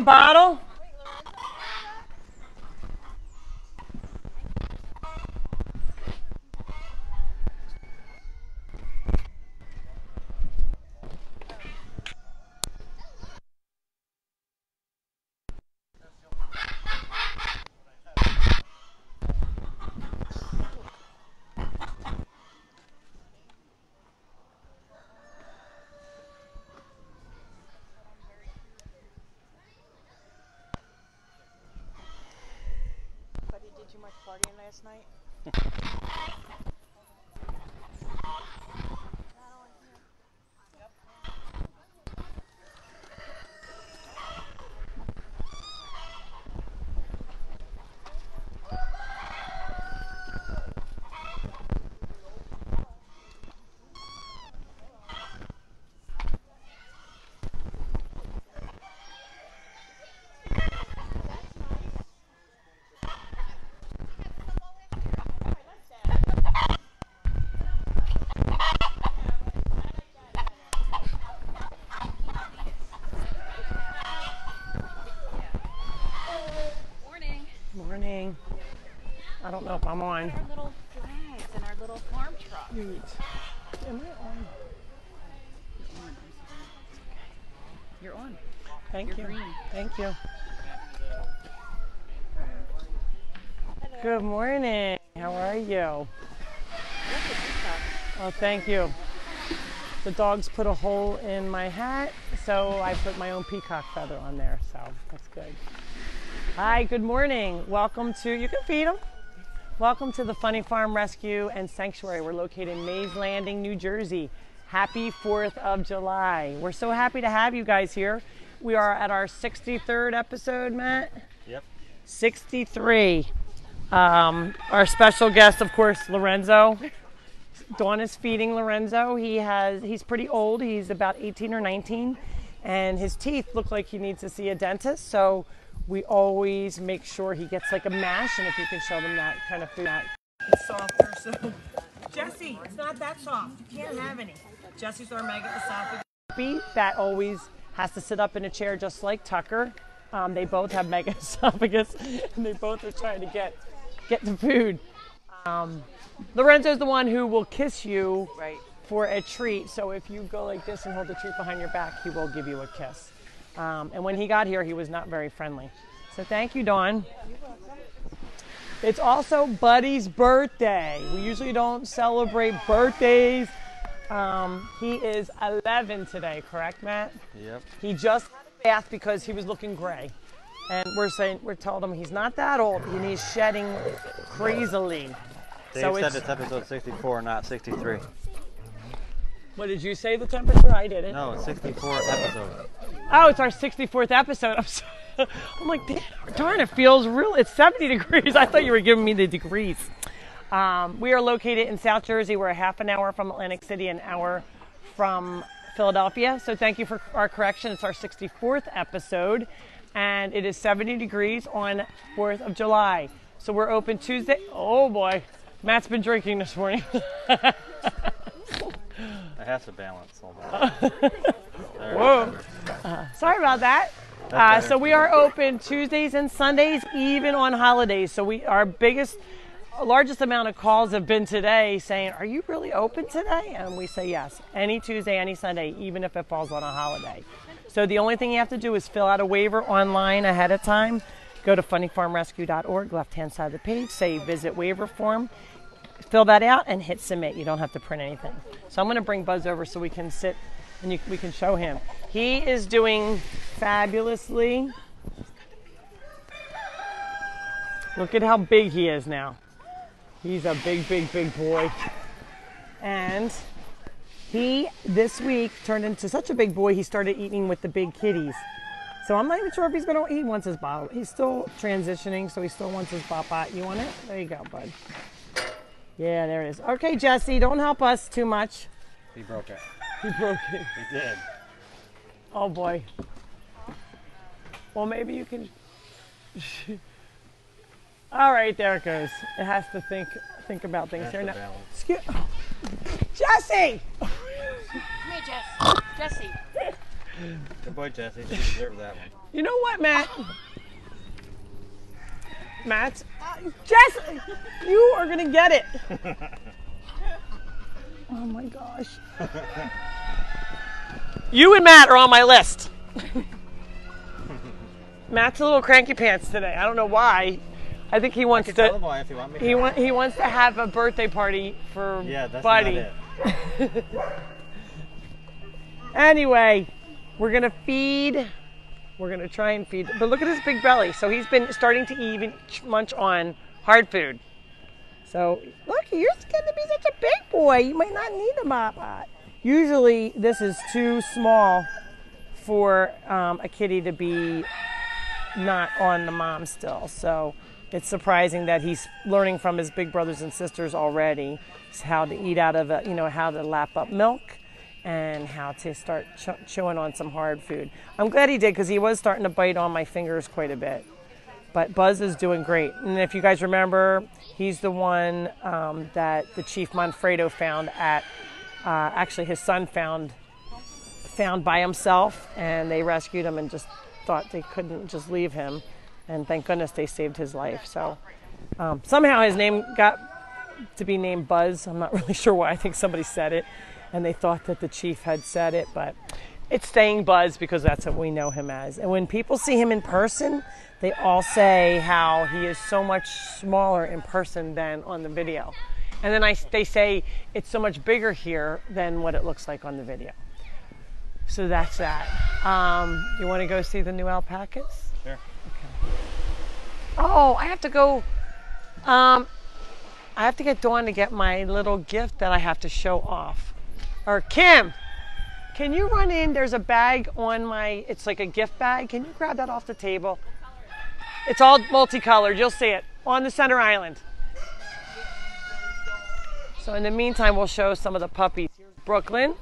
bottle? Too much partying last night? Morning. I don't know if I'm on. Our little flags and our little farm truck. Am I on? You're on. Thank you. Green. Thank you. Good morning. How are you? Oh, thank you. The dogs put a hole in my hat, so I put my own peacock feather on there, so that's good. Hi, good morning. Welcome to, you can feed them. Welcome to the Funny Farm Rescue and Sanctuary. We're located in Mays Landing, New Jersey. Happy 4th of July. We're so happy to have you guys here. We are at our 63rd episode, Matt. Yep. 63. Our special guest, of course, Lorenzo. Dawn is feeding Lorenzo. He's pretty old. He's about 18 or 19, and his teeth look like he needs to see a dentist. So we always make sure he gets like a mash, and if you can show them that kind of food. It's softer, so. Jesse, it's not that soft. You can't have any. Jesse's our mega esophagus. That always has to sit up in a chair just like Tucker. They both have mega esophagus, and they both are trying to get the food. Lorenzo's the one who will kiss you for a treat. So if you go like this and hold the treat behind your back, he will give you a kiss. And when he got here, he was not very friendly. So thank you, Dawn. It's also Buddy's birthday. We usually don't celebrate birthdays. He is 11 today, correct, Matt? Yep. He just had a bath because he was looking gray. And we're telling him he's not that old and he's shedding crazily. Dave said it's episode 64, not 63. What did you say the temperature? I didn't. No, 64th episode. Oh, it's our 64th episode. I'm like, darn, it feels real. It's 70 degrees. I thought you were giving me the degrees. We are located in South Jersey. We're a half an hour from Atlantic City, an hour from Philadelphia. So thank you for our correction. It's our 64th episode, and it is 70 degrees on 4th of July. So we're open Tuesday. Oh, boy. Matt's been drinking this morning. It has to balance. Hold on. Whoa. Sorry about that. So we are open Tuesdays and Sundays, even on holidays. So our largest amount of calls have been today saying, are you really open today? And we say yes. Any Tuesday, any Sunday, even if it falls on a holiday. So the only thing you have to do is fill out a waiver online ahead of time. Go to funnyfarmrescue.org, left-hand side of the page, say visit waiver form. Fill that out and hit submit. You don't have to print anything. So I'm going to bring Buzz over so we can sit and we can show him. He is doing fabulously. Look at how big he is now. He's a big, big, big boy. And he, this week, turned into such a big boy, he started eating with the big kitties. So I'm not even sure if he's going to eat once his bottle. He's still transitioning, so he still wants his bop-bot. You want it? There you go, bud. Yeah, there it is. Okay, Jesse, don't help us too much. He broke it. He broke it. He did. Oh, boy. Well, maybe you can... All right, there it goes. It has to think about things here now. Jesse! Come here, Jess. Jesse. Good boy, Jesse. You deserve that one. You know what, Matt? Matt, Jess, you are gonna get it. Oh my gosh. You and Matt are on my list. Matt's a little cranky pants today. I don't know why. I think he wants to. Tell the boy if you want me to. He wants to have a birthday party for Buddy. Not it. Anyway, we're gonna feed. We're gonna try and feed. But look at his big belly. So he's been starting to even munch on hard food. So look, you're going to be such a big boy. You might not need a mop pot. Usually, this is too small for a kitty to be not on the mom still. So it's surprising that he's learning from his big brothers and sisters already how to eat out of it, how to lap up milk and how to start chewing on some hard food. I'm glad he did because he was starting to bite on my fingers quite a bit. But Buzz is doing great. And if you guys remember, he's the one that the Chief Manfredo found at, actually his son found by himself, and they rescued him and just thought they couldn't just leave him. And thank goodness they saved his life. So somehow his name got to be named Buzz. I'm not really sure why. I think somebody said it, and they thought that the chief had said it, but it's staying Buzz because that's what we know him as. And when people see him in person, they all say how he is so much smaller in person than on the video. And then they say it's so much bigger here than what it looks like on the video. So that's that. You want to go see the new alpacas? Sure. Okay. Oh, I have to go. I have to get Dawn to get my little gift that I have to show off. Or Kim, can you run in? There's a bag on it's like a gift bag. Can you grab that off the table? It's all multicolored. You'll see it on the center island. So in the meantime, we'll show some of the puppies. Here's Brooklyn.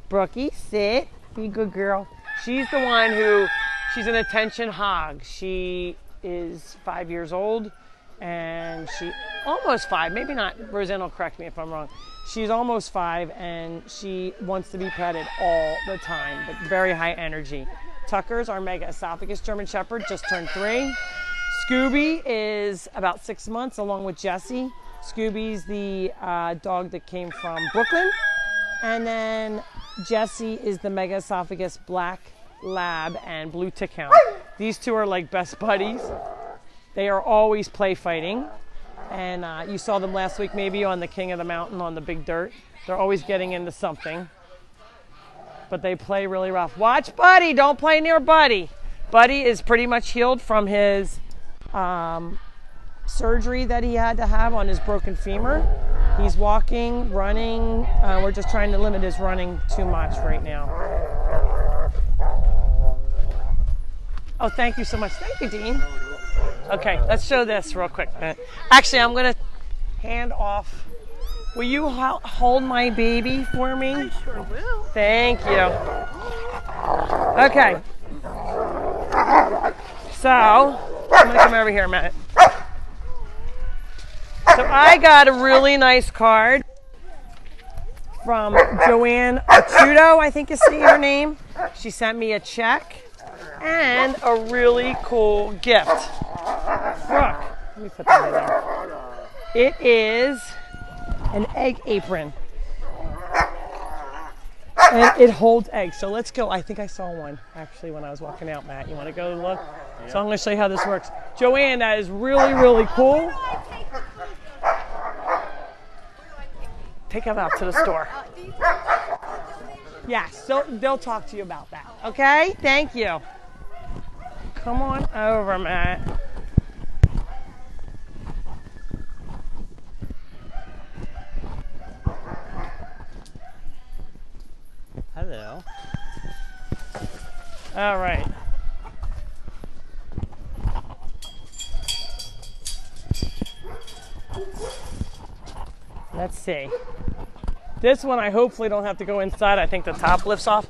Brookie, sit. Be a good girl. She's the one she's an attention hog. She is 5 years old, and she almost 5, maybe not. Roseanne will correct me if I'm wrong. She's almost 5, and she wants to be petted all the time, but very high energy. Tucker's our mega esophagus German Shepherd, just turned 3. Scooby is about 6 months, along with Jessie. Scooby's the dog that came from Brooklyn. And then Jessie is the mega esophagus black lab and blue tick hound. These two are like best buddies. They are always play fighting. And you saw them last week maybe on the King of the Mountain on the big dirt. They're always getting into something. But they play really rough. Watch Buddy, don't play near Buddy. Buddy is pretty much healed from his surgery that he had to have on his broken femur. He's walking, running. We're just trying to limit his running too much right now. Oh, thank you so much. Thank you, Dean. Okay, let's show this real quick. Actually, I'm going to hand off. Will you hold my baby for me? I sure will. Thank you. Okay. So, I'm going to come over here, Matt. So I got a really nice card from Joanne Achudo, I think is her name. She sent me a check and a really cool gift. Look, let me put that in there. It is an egg apron. And it holds eggs. So let's go. I think I saw one actually when I was walking out, Matt. You want to go look? Yeah. So I'm going to show you how this works. Joanne, that is really, really cool. Take them out to the store. Yes, so they'll talk to you about that. Okay? Thank you. Come on over, Matt. Hello. All right. Let's see. This one I hopefully don't have to go inside. I think the top lifts off.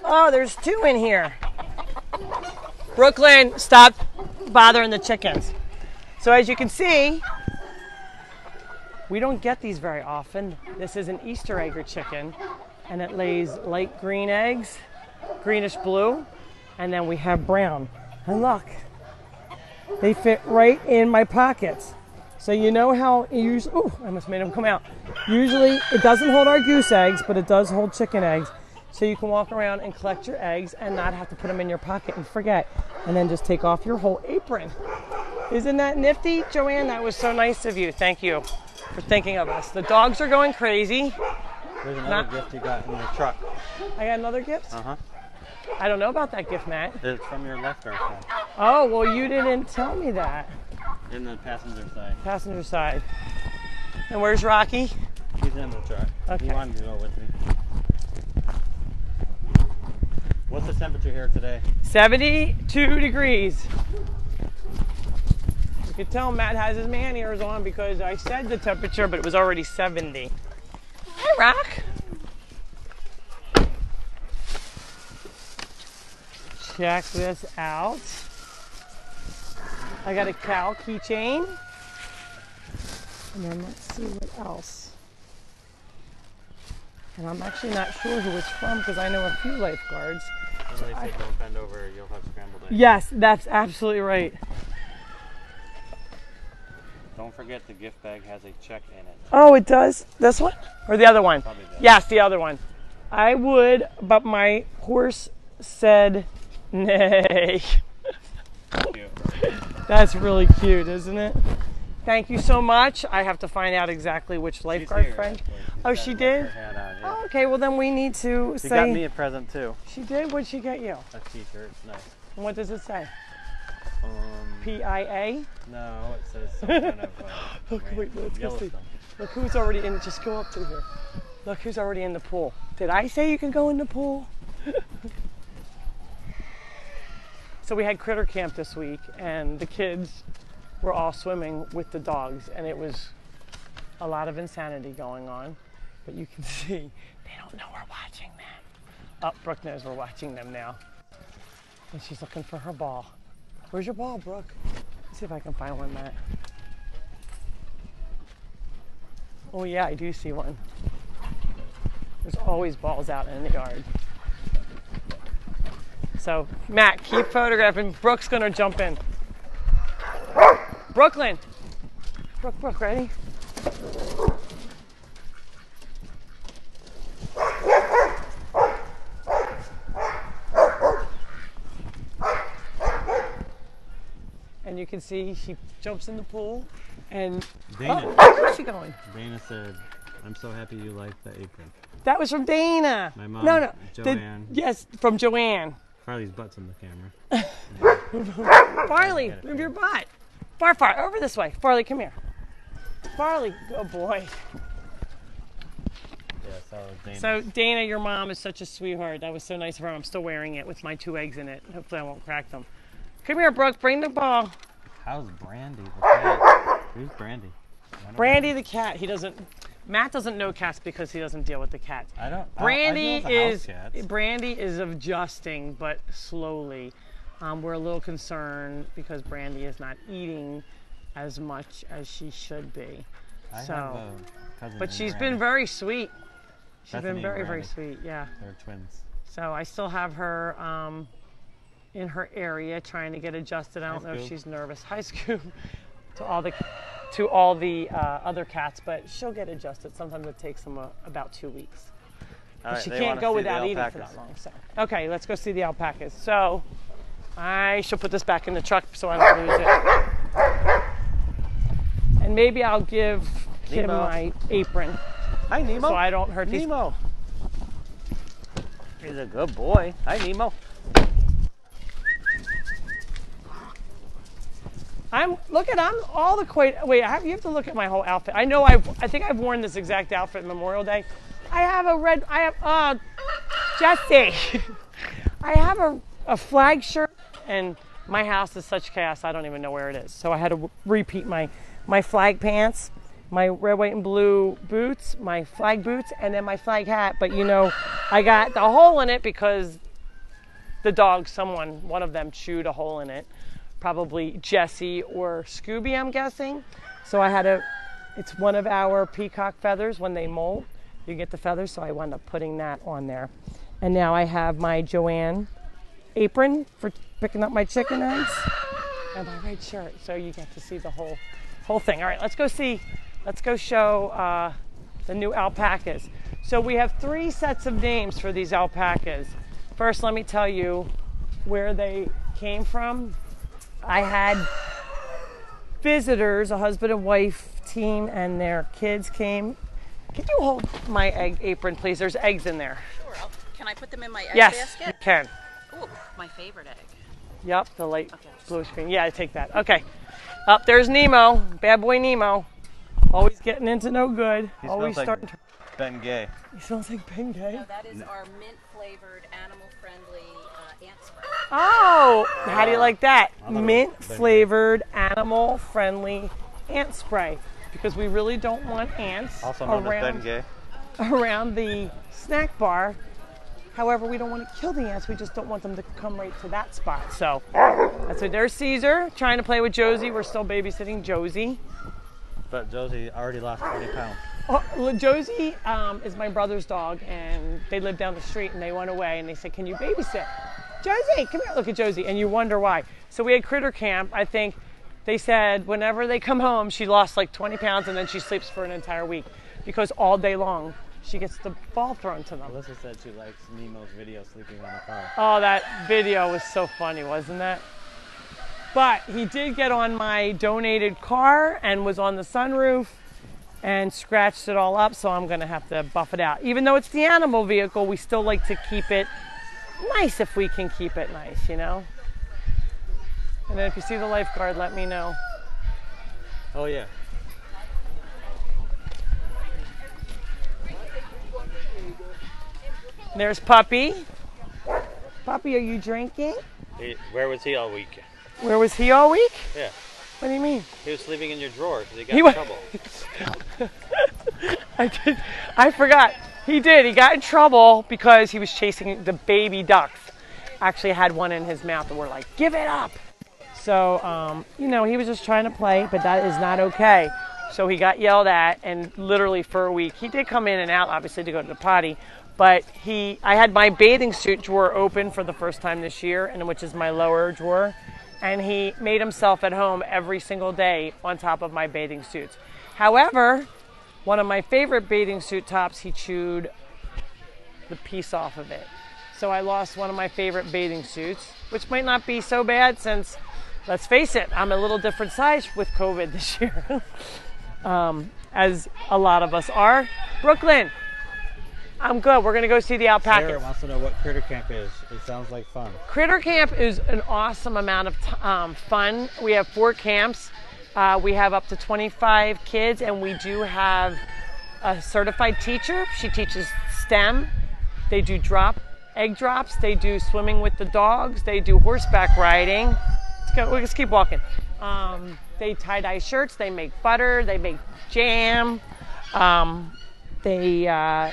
Oh, there's 2 in here. Brooklyn, stop bothering the chickens. So as you can see, we don't get these very often. This is an Easter egger chicken, and it lays light green eggs greenish blue, and then we have brown. And look, they fit right in my pockets. So you know how you usually, oh, I almost made them come out. Usually it doesn't hold our goose eggs, but it does hold chicken eggs. So you can walk around and collect your eggs and not have to put them in your pocket and forget. And then just take off your whole apron. Isn't that nifty, Joanne? That was so nice of you. Thank you for thinking of us. The dogs are going crazy. There's another gift you got in your truck. I got another gift? Uh-huh. I don't know about that gift, Matt. It's from your left girlfriend. Oh, well, you didn't tell me that. In the passenger side. Passenger side. And where's Rocky? He's in the truck. Okay. He wanted to go with me. What's the temperature here today? 72 degrees. You can tell Matt has his man ears on because I said the temperature, but it was already 70. Hey, Rock. Check this out. I got a cow keychain. And then let's see what else. And I'm actually not sure who it's from because I know a few lifeguards. And they say don't bend over, you'll have scrambled eggs. Yes, that's absolutely right. Don't forget the gift bag has a check in it. Oh, it does? This one? Or the other one? Probably does. Yes, the other one. I would, but my horse said nay. Cute. That's really cute, isn't it? Thank you so much. I have to find out exactly which lifeguard She's here, friend. actually. She's Oh, got she her did? hat on, yeah. Oh, okay, well then we need to She say. got me a present too. She did? What'd she get you? A t-shirt. It's nice. And what does it say? Um, PIA? No, it says some kind of Look, wait, let's go see. Yellowstone. Look who's already in. Just go up to here. Look who's already in the pool. Did I say you can go in the pool? So we had critter camp this week, and the kids were all swimming with the dogs, and it was a lot of insanity going on. But you can see they don't know we're watching them. Oh, Brooke knows we're watching them now. And she's looking for her ball. Where's your ball, Brooke? Let's see if I can find one, Matt. Oh yeah, I do see one. There's always balls out in the yard. So, Matt, keep photographing. Brooke's gonna jump in. Brooklyn. Brooke, ready? And you can see she jumps in the pool and Dana. oh, where's she going? Dana said, I'm so happy you like the apron. That was from Dana. My mom, No. Joanne. Yes, from Joanne. Farley's butt's in the camera. Farley, move your butt. Far, over this way. Farley, come here. Farley, good boy. Yeah, so Dana. So Dana, your mom is such a sweetheart. That was so nice of her. I'm still wearing it with my 2 eggs in it. Hopefully I won't crack them. Come here, Brooke, bring the ball. How's Brandy the cat? Who's Brandy? Brandy the cat, Matt doesn't know cats because he doesn't deal with the cats. Brandy is adjusting, but slowly. We're a little concerned because Brandy is not eating as much as she should be. I have a cousin But named she's Brandy. been very sweet. She's That's been named very Brandy. sweet, yeah. They're twins. So I still have her in her area trying to get adjusted. I don't know if she's nervous. Hi, Scoop. To all the other cats, but she'll get adjusted. Sometimes it takes them about 2 weeks. But she can't go without eating for that long. So okay, let's go see the alpacas. So I shall put this back in the truck so I don't lose it. And maybe I'll give him my apron. Hi, Nemo. So I don't hurt these. Nemo. He's a good boy. Hi, Nemo. I'm all the wait, you have to look at my whole outfit. I know I think I've worn this exact outfit Memorial Day. Jesse. I have a flag shirt, and my house is such chaos I don't even know where it is. So I had to repeat my flag pants, my red, white, and blue boots, my flag boots, and then my flag hat. But I got the hole in it because the dog, one of them chewed a hole in it. Probably Jesse or Scooby, I'm guessing. So it's one of our peacock feathers when they molt. You get the feathers, so I wound up putting that on there. And now I have my Joanne apron for picking up my chicken eggs and my red shirt. So you get to see the whole thing. All right, let's go show the new alpacas. So we have 3 sets of names for these alpacas. First, let me tell you where they came from. I had visitors, a husband and wife team, and their kids came. Can you hold my egg apron, please? There's eggs in there. Sure. Can I put them in my egg Yes, basket? you can. Ooh, my favorite egg. Yep, the light bluish green. Yeah, I take that. Okay. Up there's Nemo, bad boy Nemo. Always getting into no good. He Always smells like starting to. Ben Gay. He smells like Bengay. No, that is our mint-flavored, animal-friendly ant spray. Oh, how do you like that? I love it. Mint flavored, animal friendly ant spray. Because we really don't want ants Also known as Ben Gay. around the snack bar. However, we don't want to kill the ants. We just don't want them to come right to that spot. So that's it. There's Caesar trying to play with Josie. We're still babysitting Josie. But Josie already lost 20 pounds. Oh, Josie is my brother's dog, and they live down the street, and they went away, and they said, can you babysit? Josie, come here. Look at Josie, and you wonder why. So we had critter camp. I think they said whenever they come home, she lost like 20 pounds, and then she sleeps for an entire week because all day long she gets the ball thrown to them. Alyssa said she likes Nemo's video sleeping on the car. Oh, that video was so funny, wasn't it? But he did get on my donated car and was on the sunroof and scratched it all up, so I'm going to have to buff it out. Even though it's the animal vehicle, we still like to keep it nice if we can keep it nice, you know? And then if you see the lifeguard, let me know. Oh, yeah. There's Puppy. Puppy, are you drinking? Where was he all week? Where was he all week? Yeah. What do you mean? He was sleeping in your drawer because he got He in wa- trouble. I forgot. He did. He got in trouble because he was chasing the baby ducks. Actually had one in his mouth and we're like, give it up. So, you know, he was just trying to play, but that is not okay. So he got yelled at, and literally for a week, he did come in and out, obviously, to go to the potty. But I had my bathing suit drawer open for the first time this year, and which is my lower drawer. And he made himself at home every single day on top of my bathing suits. However, one of my favorite bathing suit tops, he chewed the piece off of it. So I lost one of my favorite bathing suits, which might not be so bad since, let's face it, I'm a little different size with COVID this year, as a lot of us are. Brooklyn, I'm good. We're going to go see the alpacas. Sarah wants to know what Critter Camp is. It sounds like fun. Critter Camp is an awesome amount of fun. We have 4 camps. We have up to 25 kids, and we do have a certified teacher. She teaches STEM. They do egg drops. They do swimming with the dogs. They do horseback riding. Let's keep walking. They tie-dye shirts. They make butter. They make jam. They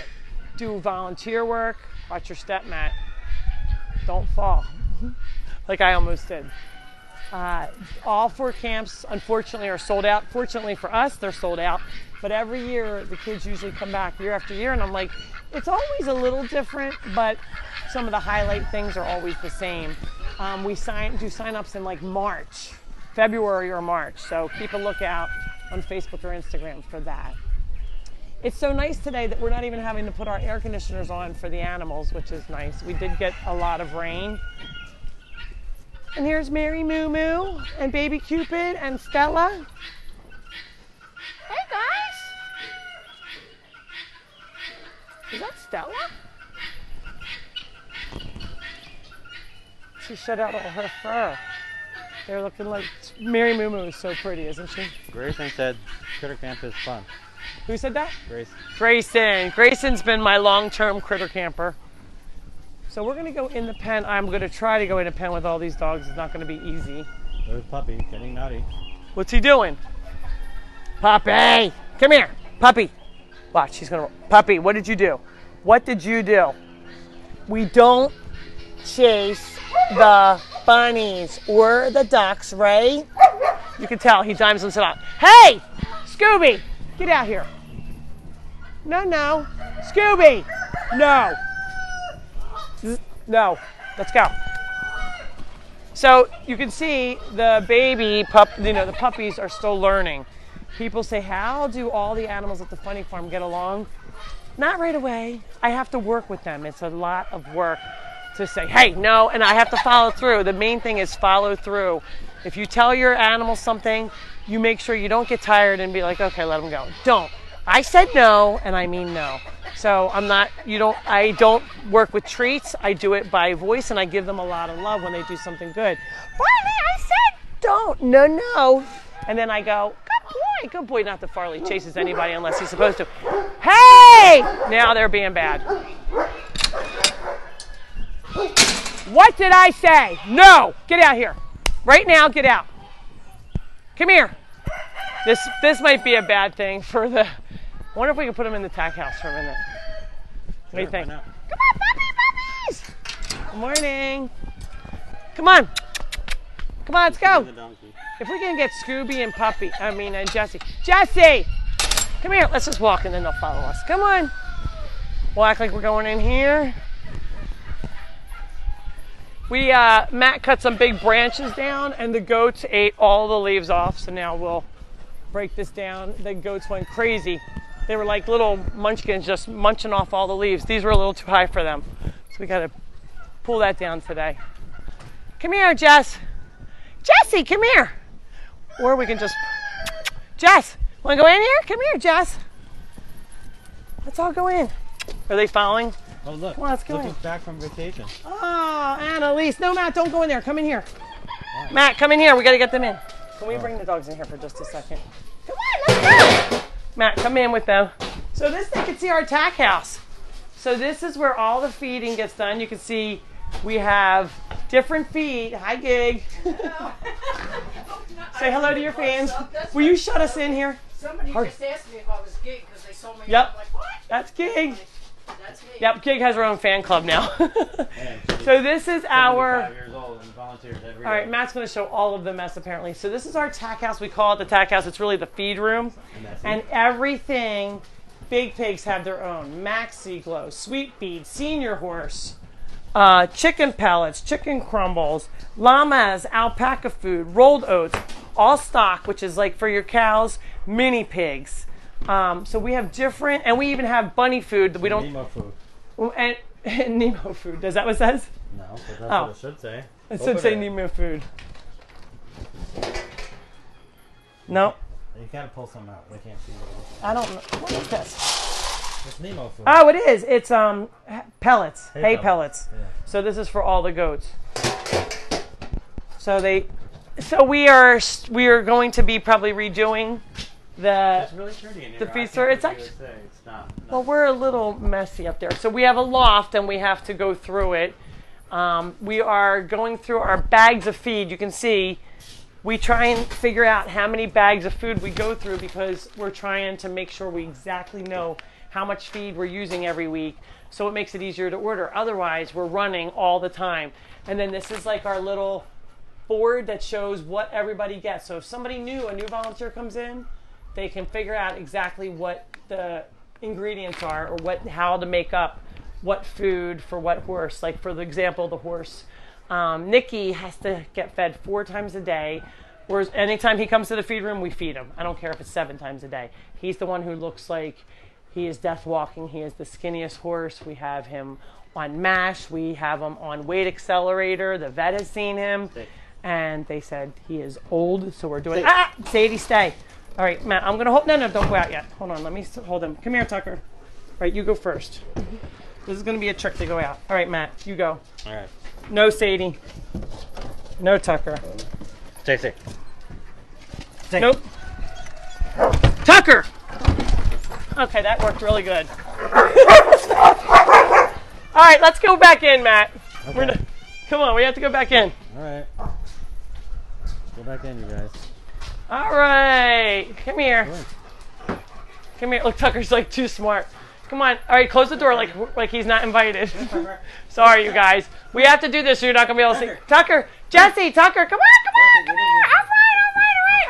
do volunteer work. Watch your step, Matt. Don't fall. Like I almost did. All 4 camps, unfortunately, are sold out. Fortunately for us, they're sold out. But every year, the kids usually come back year after year, and I'm like, it's always a little different, but some of the highlight things are always the same. We do sign-ups in like February or March, so keep a lookout on Facebook or Instagram for that. It's so nice today that we're not even having to put our air conditioners on for the animals, which is nice. We did get a lot of rain. And here's Mary Moo Moo and Baby Cupid and Stella. Hey guys! Is that Stella? She shed out all her fur. They're looking like, Mary Moo Moo is so pretty, isn't she? Grayson said Critter Camp is fun. Who said that? Grayson. Grayson. Grayson's been my long-term critter camper. So we're going to go in the pen. I'm going to try to go in a pen with all these dogs. It's not going to be easy. There's Puppy getting naughty. What's he doing? Puppy! Come here. Puppy. Watch, he's going to... Puppy, what did you do? What did you do? We don't chase the bunnies or the ducks, right? You can tell he dimes himself out. Hey! Scooby! Get out here. No, no. Scooby! No. No. Let's go. So you can see the baby the puppies are still learning. People say, how do all the animals at the funny farm get along? Not right away. I have to work with them. It's a lot of work to say, hey, no, and I have to follow through. The main thing is follow through. If you tell your animal something, you make sure you don't get tired and be like, okay, let them go. Don't. I said no, and I mean no. So I don't work with treats. I do it by voice, and I give them a lot of love when they do something good. Farley, I said don't. No. And then I go, good boy. Not that Farley chases anybody unless he's supposed to. Hey! Now they're being bad. What did I say? No! Get out here. Right now, get out. Come here. This might be a bad thing for the... I wonder if we can put them in the Tack House for a minute. What do you think? Come on, puppies! Good morning. Come on. Come on, let's go. If we can get Scooby and Jessie. Jessie! Come here. Let's just walk and then they'll follow us. Come on. We'll act like we're going in here. Matt cut some big branches down and the goats ate all the leaves off. So now we'll break this down. The goats went crazy. They were like little munchkins just munching off all the leaves. These were a little too high for them. So we got to pull that down today. Come here, Jess. Jessie, come here. Or we can just... Jess, want to go in here? Come here, Jess. Let's all go in. Are they following? Oh, look. Come on, let's go in. Look who's back from vacation. Oh, Annalise. No, Matt, don't go in there. Come in here. Right. Matt, come in here. We got to get them in. Can we bring the dogs in here for just a second? Come on, let's go. Matt, come in with them. So they can see our Tack House. So this is where all the feeding gets done. You can see we have different feed. Hi, Gig. Say hello to your fans. Will you shut us in here? Somebody just asked me if I was Gig because they saw me. Yep. I'm like, what? That's Gig. That's me. Yep, Gig has her own fan club now. So this is our... 5 years old and volunteers every day. All right, Matt's going to show all of the mess apparently. So this is our Tack House. We call it the Tack House. It's really the feed room. And everything, big pigs have their own. Maxi Glow, Sweet Feed, Senior Horse, chicken pellets, chicken crumbles, llamas, alpaca food, rolled oats, all stock, which is like for your cows, mini pigs. So we have different, and we even have bunny food that we don't... Nemo food. And Nemo food. Is that what it says? No, but that's what it should say. It should say Nemo food. No. You gotta pull some out. They can't see what it is. I don't know. What is this? It's Nemo food. Oh, it is. It's pellets. Hay pellets. Yeah. So this is for all the goats. So we are going to be probably redoing It's really pretty in here. the feed store. It's actually... It's not. Well, we're a little messy up there. So we have a loft and we have to go through it. We are going through our bags of feed. You can see we try and figure out how many bags of food we go through because we're trying to make sure we exactly know how much feed we're using every week. So it makes it easier to order. Otherwise, we're running all the time. And then this is like our little board that shows what everybody gets. So if somebody new, a new volunteer comes in, they can figure out exactly what the ingredients are or how to make up what food for what horse. Like for the example, the horse, Nikki has to get fed 4 times a day. Whereas anytime he comes to the feed room, we feed him. I don't care if it's 7 times a day. He's the one who looks like he is death walking. He is the skinniest horse. We have him on MASH. We have him on weight accelerator. The vet has seen him. And they said he is old, so we're doing... Sadie, stay. All right, Matt, I'm going to hold... No, don't go out yet. Hold on, let me hold him. Come here, Tucker. All right, you go first. This is going to be a trick to go out. All right, Matt, you go. All right. No, Sadie. No, Tucker. Stay. Nope. Tucker! Okay, that worked really good. All right, let's go back in, Matt. Okay. Come on, we have to go back in. All right. Go back in, you guys. All right. Come here. Come here. Look, Tucker's like too smart. Come on. All right, close the door like he's not invited. Sorry, you guys. We have to do this so you're not going to be able to see. Tucker. Jessie, Tucker, come on. Come here. All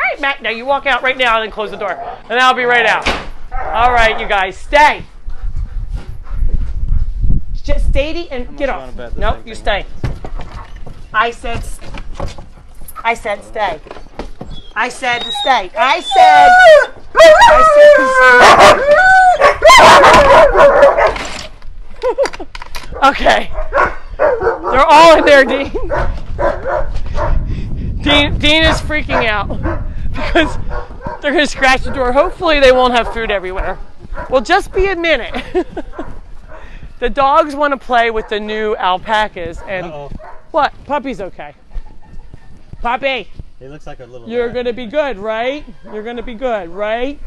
right. Matt, now you walk out right now and then close the door. And I'll be right out. All right, you guys. Stay. Just stay and get you off. wanna bet the Nope, same you thing? stay. I said stay. I said stay. I said okay. They're all in there, Dean. Dean is freaking out because they're going to scratch the door. Hopefully they won't have food everywhere. Well, just be a minute. The dogs want to play with the new alpacas. And what? Puppy's okay. Puppy. He looks like a little. You're going to be good, right? You're going to be good, right?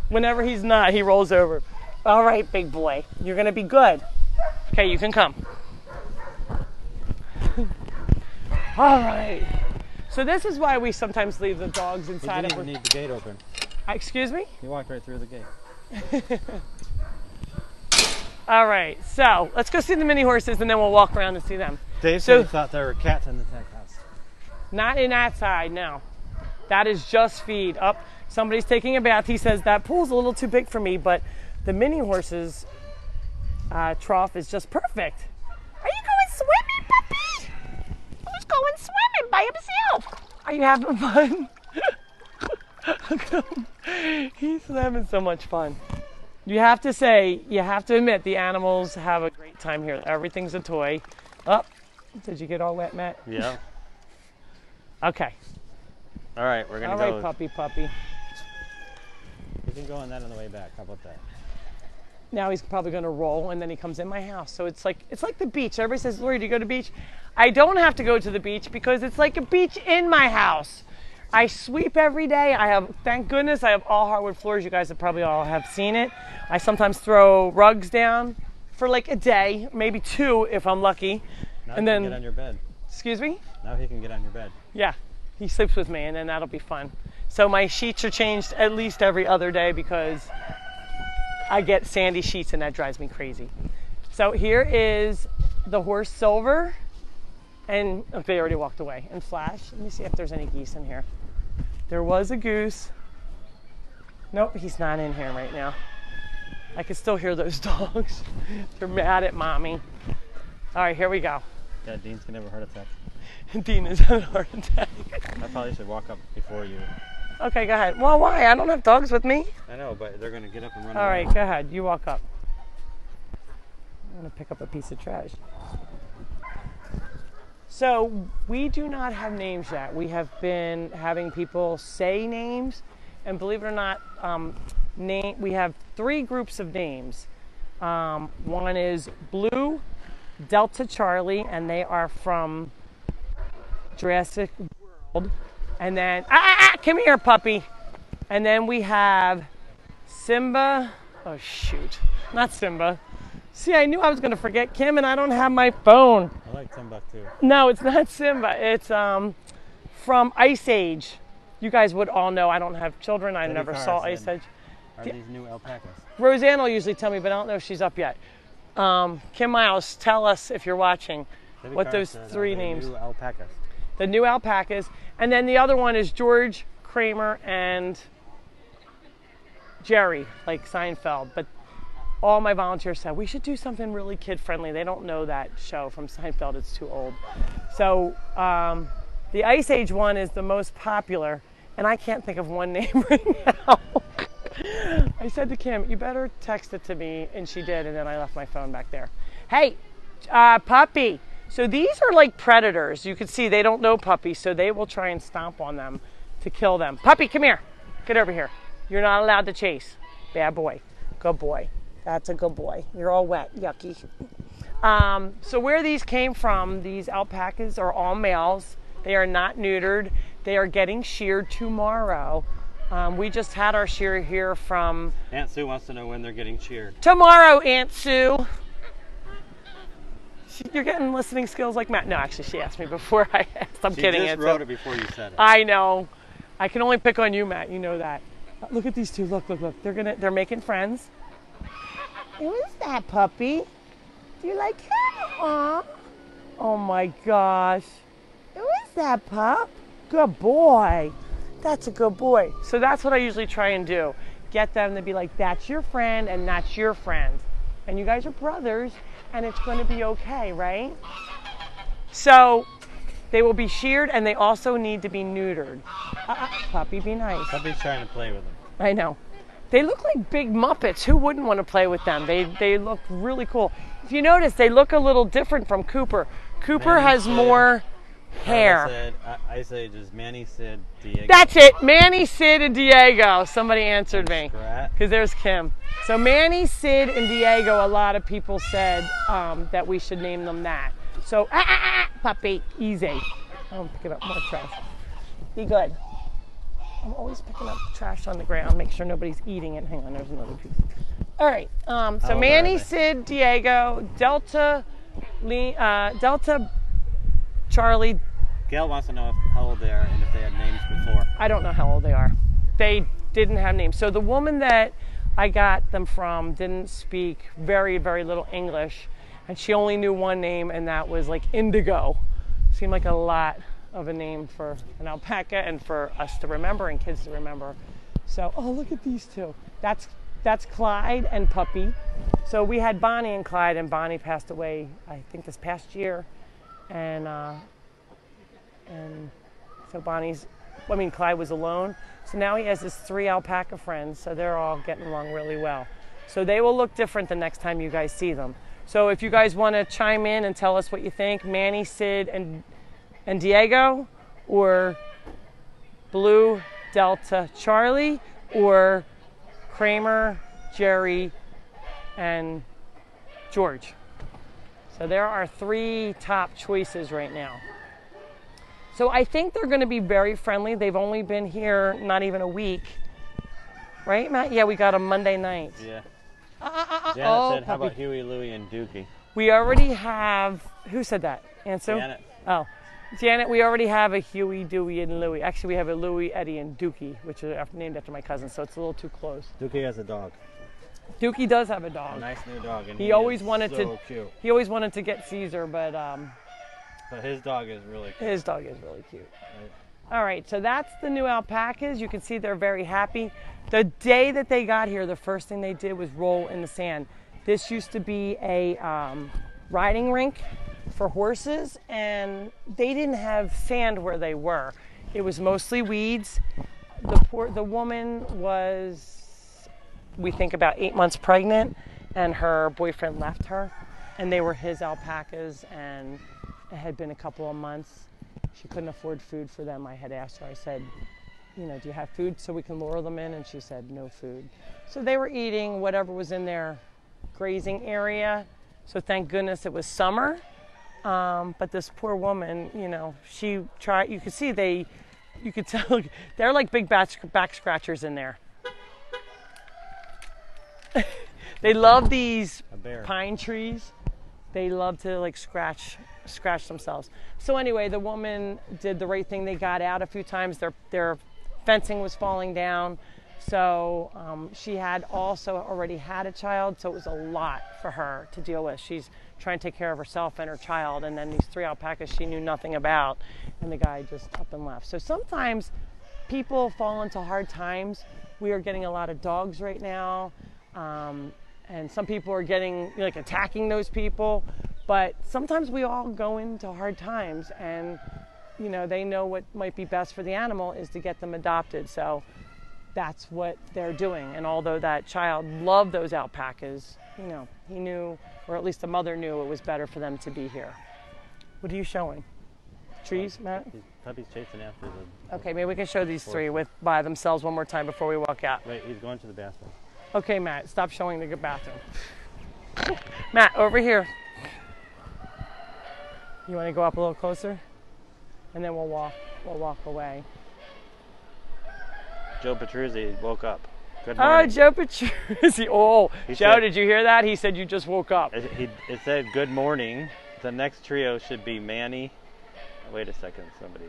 Whenever he's not, he rolls over. All right, big boy. You're going to be good. Okay, you can come. All right. So this is why we sometimes leave the dogs He inside. didn't even need the gate open. Excuse me? He walked right through the gate. All right. So let's go see the mini horses, and then we'll walk around and see them. Dave So- said he thought there were cats in the Tack House. Not in that side, no. That is just feed. Up. Somebody's taking a bath. He says that pool's a little too big for me, but the mini horses trough is just perfect. Are you going swimming, puppy? Who's going swimming by himself? Are you having fun? Look at him. He's having so much fun. You have to admit, the animals have a great time here. Everything's a toy. Oh, did you get all wet, Matt? Yeah. Okay. All right, we're gonna All go. right, puppy. We can go on that on the way back. How about that? Now he's probably going to roll, and then he comes in my house. So it's like the beach. Everybody says, "Lori, do you go to the beach?" I don't have to go to the beach because it's like a beach in my house. I sweep every day. Thank goodness, I have all hardwood floors. You guys have probably all have seen it. I sometimes throw rugs down for like a day, maybe 2 if I'm lucky. Now And he then- can get on your bed. Excuse me? Now he can get on your bed. Yeah, he sleeps with me, and then that'll be fun. So my sheets are changed at least every other day because I get sandy sheets, and that drives me crazy. So here is the horse Silver, and they already walked away. And Flash, let me see if there's any geese in here. There was a goose. Nope, he's not in here right now. I can still hear those dogs. They're mad at mommy. All right, here we go. Yeah, Dean's gonna have a heart attack. Dean is having a heart attack. I probably should walk up before you. Okay, go ahead. Well, why? I don't have dogs with me. I know, but they're gonna get up and run All away. right, go ahead. You walk up. I'm going to pick up a piece of trash. So we do not have names yet. We have been having people say names, and believe it or not, we have 3 groups of names. One is Blue, Delta Charlie, and they are from Jurassic World. And then, come here, puppy. And then we have Simba. Oh, shoot. Not Simba. See, I knew I was going to forget Kim, and I don't have my phone. I like Timbuktu. No, it's not Simba. It's from Ice Age. You guys would all know. I don't have children. I Debbie never Carr saw said, Ice Age. Are these new alpacas? Roseanne will usually tell me, but I don't know if she's up yet. Kim Miles, tell us if you're watching Debbie what Carr those said, 3 are they names. New alpacas. The new alpacas. And then the other one is George, Kramer, and Jerry, like Seinfeld. But all my volunteers said, we should do something really kid-friendly. They don't know that show from Seinfeld. It's too old. So the Ice Age one is the most popular, and I can't think of one name right now. I said to Kim, you better text it to me, and she did, and then I left my phone back there. Hey, puppy. So these are like predators. You can see they don't know puppies, so they will try and stomp on them to kill them. Puppy, come here. Get over here. You're not allowed to chase. Bad boy. Good boy. That's a good boy. You're all wet. Yucky. So where these came from, these alpacas are all males. They are not neutered. They are getting sheared tomorrow. We just had our shear here from... Aunt Sue wants to know when they're getting sheared. Tomorrow, Aunt Sue. You're getting listening skills like Matt. No, actually, she asked me before I asked. I'm kidding. She just wrote it before you said it. I know. I can only pick on you, Matt. You know that. Look at these 2. Look. They're making friends. Who is that puppy? Do you like him? Aw. Oh my gosh. Who is that pup? Good boy. That's a good boy. So that's what I usually try and do. Get them to be like, that's your friend and that's your friend. and you guys are brothers, and it's going to be okay, right? So they will be sheared, and they also need to be neutered. Puppy, be nice. Puppy's trying to play with them. I know. They look like big Muppets. Who wouldn't want to play with them? They look really cool. If you notice, they look a little different from Cooper. Cooper Manny has Sid. more hair. I say just Manny, Sid, Diego. That's it. Manny, Sid, and Diego. Somebody answered me. Scrat. Because there's Kim. So Manny, Sid, and Diego, a lot of people said that we should name them that. So, puppy, easy. I'm picking up more trash. Be good. I'm always picking up trash on the ground, make sure nobody's eating it. Hang on, there's another piece. All right, so Manny, Sid, Diego, Delta, Charlie. Gail wants to know how old they are and if they had names before. I don't know how old they are. They didn't have names. So the woman that I got them from didn't speak very, very little English, and she only knew one name, and that was like Indigo. Seemed like a lot of a name for an alpaca and for us to remember and kids to remember. So, oh, look at these two. That's Clyde and Puppy. So we had Bonnie and Clyde, and Bonnie passed away, I think, this past year. And so Clyde was alone. So now he has his 3 alpaca friends, so they're all getting along really well. So they will look different the next time you guys see them. So if you guys want to chime in and tell us what you think, Manny, Sid, and Diego, or Blue, Delta, Charlie, or Kramer, Jerry, and George. So there are 3 top choices right now. So I think they're going to be very friendly. They've only been here not even a week. Right, Matt? Yeah, we got them Monday night. Yeah. Janet Puppy. said, how about Huey, Louie, and Dookie? We already have, who said that? Ansel? Janet. Oh. Janet, we already have a Huey, Dewey, and Louie. Actually, we have a Louie, Eddie, and Dookie, which are named after my cousin, so it's a little too close. Dookie has a dog. Dookie does have a dog. A nice new dog. And He always wanted so cute. He always wanted to get Caesar, but his dog is really cute. his dog is really cute. Right. All right, so that's the new alpacas. You can see they're very happy. The day that they got here, the first thing they did was roll in the sand. This used to be a riding rink for horses, and they didn't have sand where they were. It was mostly weeds. The woman was, we think, about 8 months pregnant, and her boyfriend left her, and they were his alpacas, and it had been a couple of months. She couldn't afford food for them. I had asked her, I said, do you have food so we can lure them in? And she said, no food. So they were eating whatever was in their grazing area. So thank goodness it was summer. But this poor woman, she tried, you could see you could tell, they're like big back scratchers in there. They love these pine trees. They love to like scratch themselves. So anyway, the woman did the right thing. They got out a few times. Their fencing was falling down. So she had also already had a child, so it was a lot for her to deal with. She's trying to take care of herself and her child, and then these 3 alpacas she knew nothing about, and the guy just up and left. So sometimes people fall into hard times. We are getting a lot of dogs right now, and some people are getting attacking those people. But sometimes we all go into hard times, and they know what might be best for the animal is to get them adopted. So that's what they're doing. And although that child loved those alpacas, he knew, or at least the mother knew, it was better for them to be here. What are you showing? Trees, Matt? Puppy's chasing after them. Okay, maybe we can show these 3 by themselves one more time before we walk out. Wait, he's going to the bathroom. Okay, Matt, stop showing the bathroom. Matt, over here. You want to go up a little closer? And then we'll walk away. Joe Petruzzi woke up. Good morning. Oh, Joe Petruzzi. Oh, Joe, said, did you hear that? He said you just woke up. It said good morning. The next trio should be Manny. Wait a second, somebody.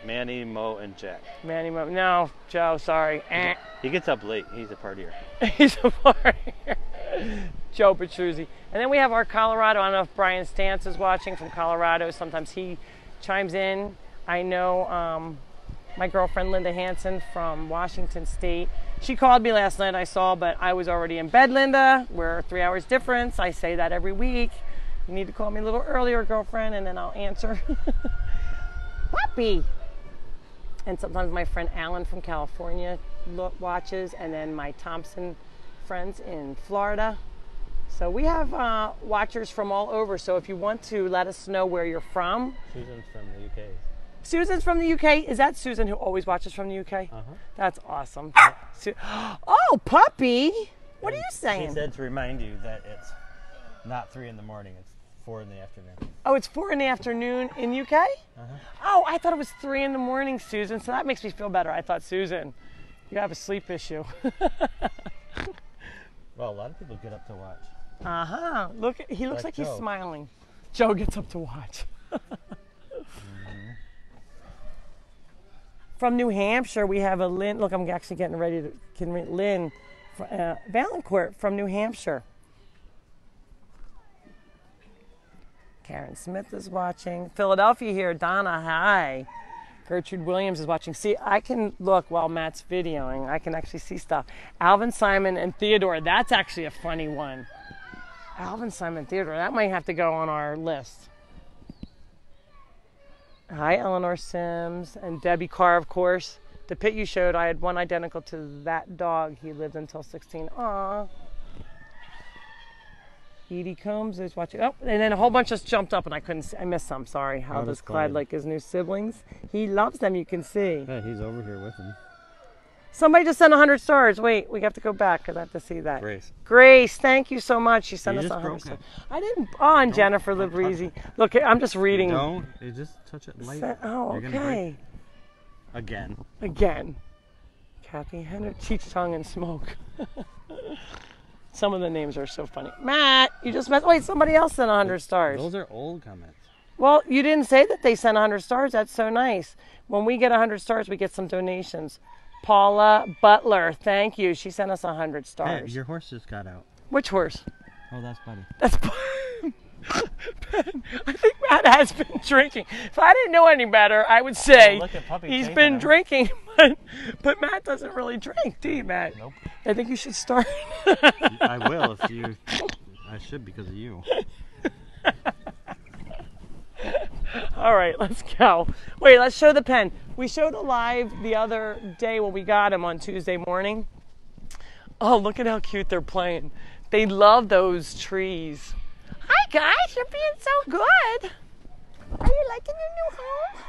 Manny, Mo, and Jack. Manny, Mo. No, Joe, sorry. He gets up late. He's a partier. He's a partier. Joe Petruzzi. And then we have our Colorado. I don't know if Brian Stantz is watching from Colorado. Sometimes he chimes in. I know My girlfriend Linda Hansen from Washington State. She called me last night, I saw, but I was already in bed, Linda. We're 3 hours difference. I say that every week. You need to call me a little earlier, girlfriend, and then I'll answer. Puppy! And sometimes my friend Alan from California watches, and then my Thompson friends in Florida. So we have watchers from all over. So if you want to let us know where you're from. Susan's from the UK. Susan's from the UK. Is that Susan who always watches from the UK? Uh-huh. That's awesome. Oh, puppy! What are you saying? She said to remind you that it's not 3 in the morning. It's 4 in the afternoon. Oh, it's 4 in the afternoon in UK? Uh-huh. Oh, I thought it was 3 in the morning, Susan. So that makes me feel better. I thought, Susan, you have a sleep issue. Well, a lot of people get up to watch. Uh-huh. Look, he looks like he's Joe. smiling. Joe gets up to watch. From New Hampshire, we have a Lynn. Look, I'm actually getting ready to Lynn Valancourt from New Hampshire. Karen Smith is watching. Philadelphia here. Donna, hi. Gertrude Williams is watching. See, I can look while Matt's videoing. I can actually see stuff. Alvin, Simon, and Theodore. That's actually a funny one. Alvin, Simon, Theodore. That might have to go on our list. Hi, Eleanor Sims and Debbie Carr, of course. The pit you showed, I had one identical to that dog. He lived until 16. Aww. Edie Combs is watching. Oh, and then a whole bunch just jumped up and I couldn't see. I missed some. Sorry. How does Clyde like his new siblings? He loves them, you can see. Yeah, he's over here with him. Somebody just sent 100 stars. Wait, we have to go back because I have to see that. Grace. Grace, thank you so much. She sent us just 100 broke stars. it. I didn't. Oh, and Jennifer Librezi. Look, I'm just reading. You just touch it lightly. Oh, You're gonna break okay. Again. Kathy Henry, Cheech Tongue and Smoke. Some of the names are so funny. Matt, you just met. Wait, somebody else sent 100 stars. Those are old comments. Well, you didn't say that they sent 100 stars. That's so nice. When we get 100 stars, we get some donations. Paula Butler, thank you. She sent us 100 Hey, stars. your horse just got out. Which horse? Oh, that's Buddy. That's Ben. I think Matt has been drinking. If I didn't know any better, I would say look at Puppy he's taking been him. drinking. But Matt doesn't really drink, do you, Matt? Nope. I think you should start. I will if you. I should because of you. All right, let's go. Wait, let's show the pen. We showed a live the other day when we got him on Tuesday morning. Oh, look at how cute they're playing. They love those trees. Hi, guys. You're being so good. Are you liking your new home?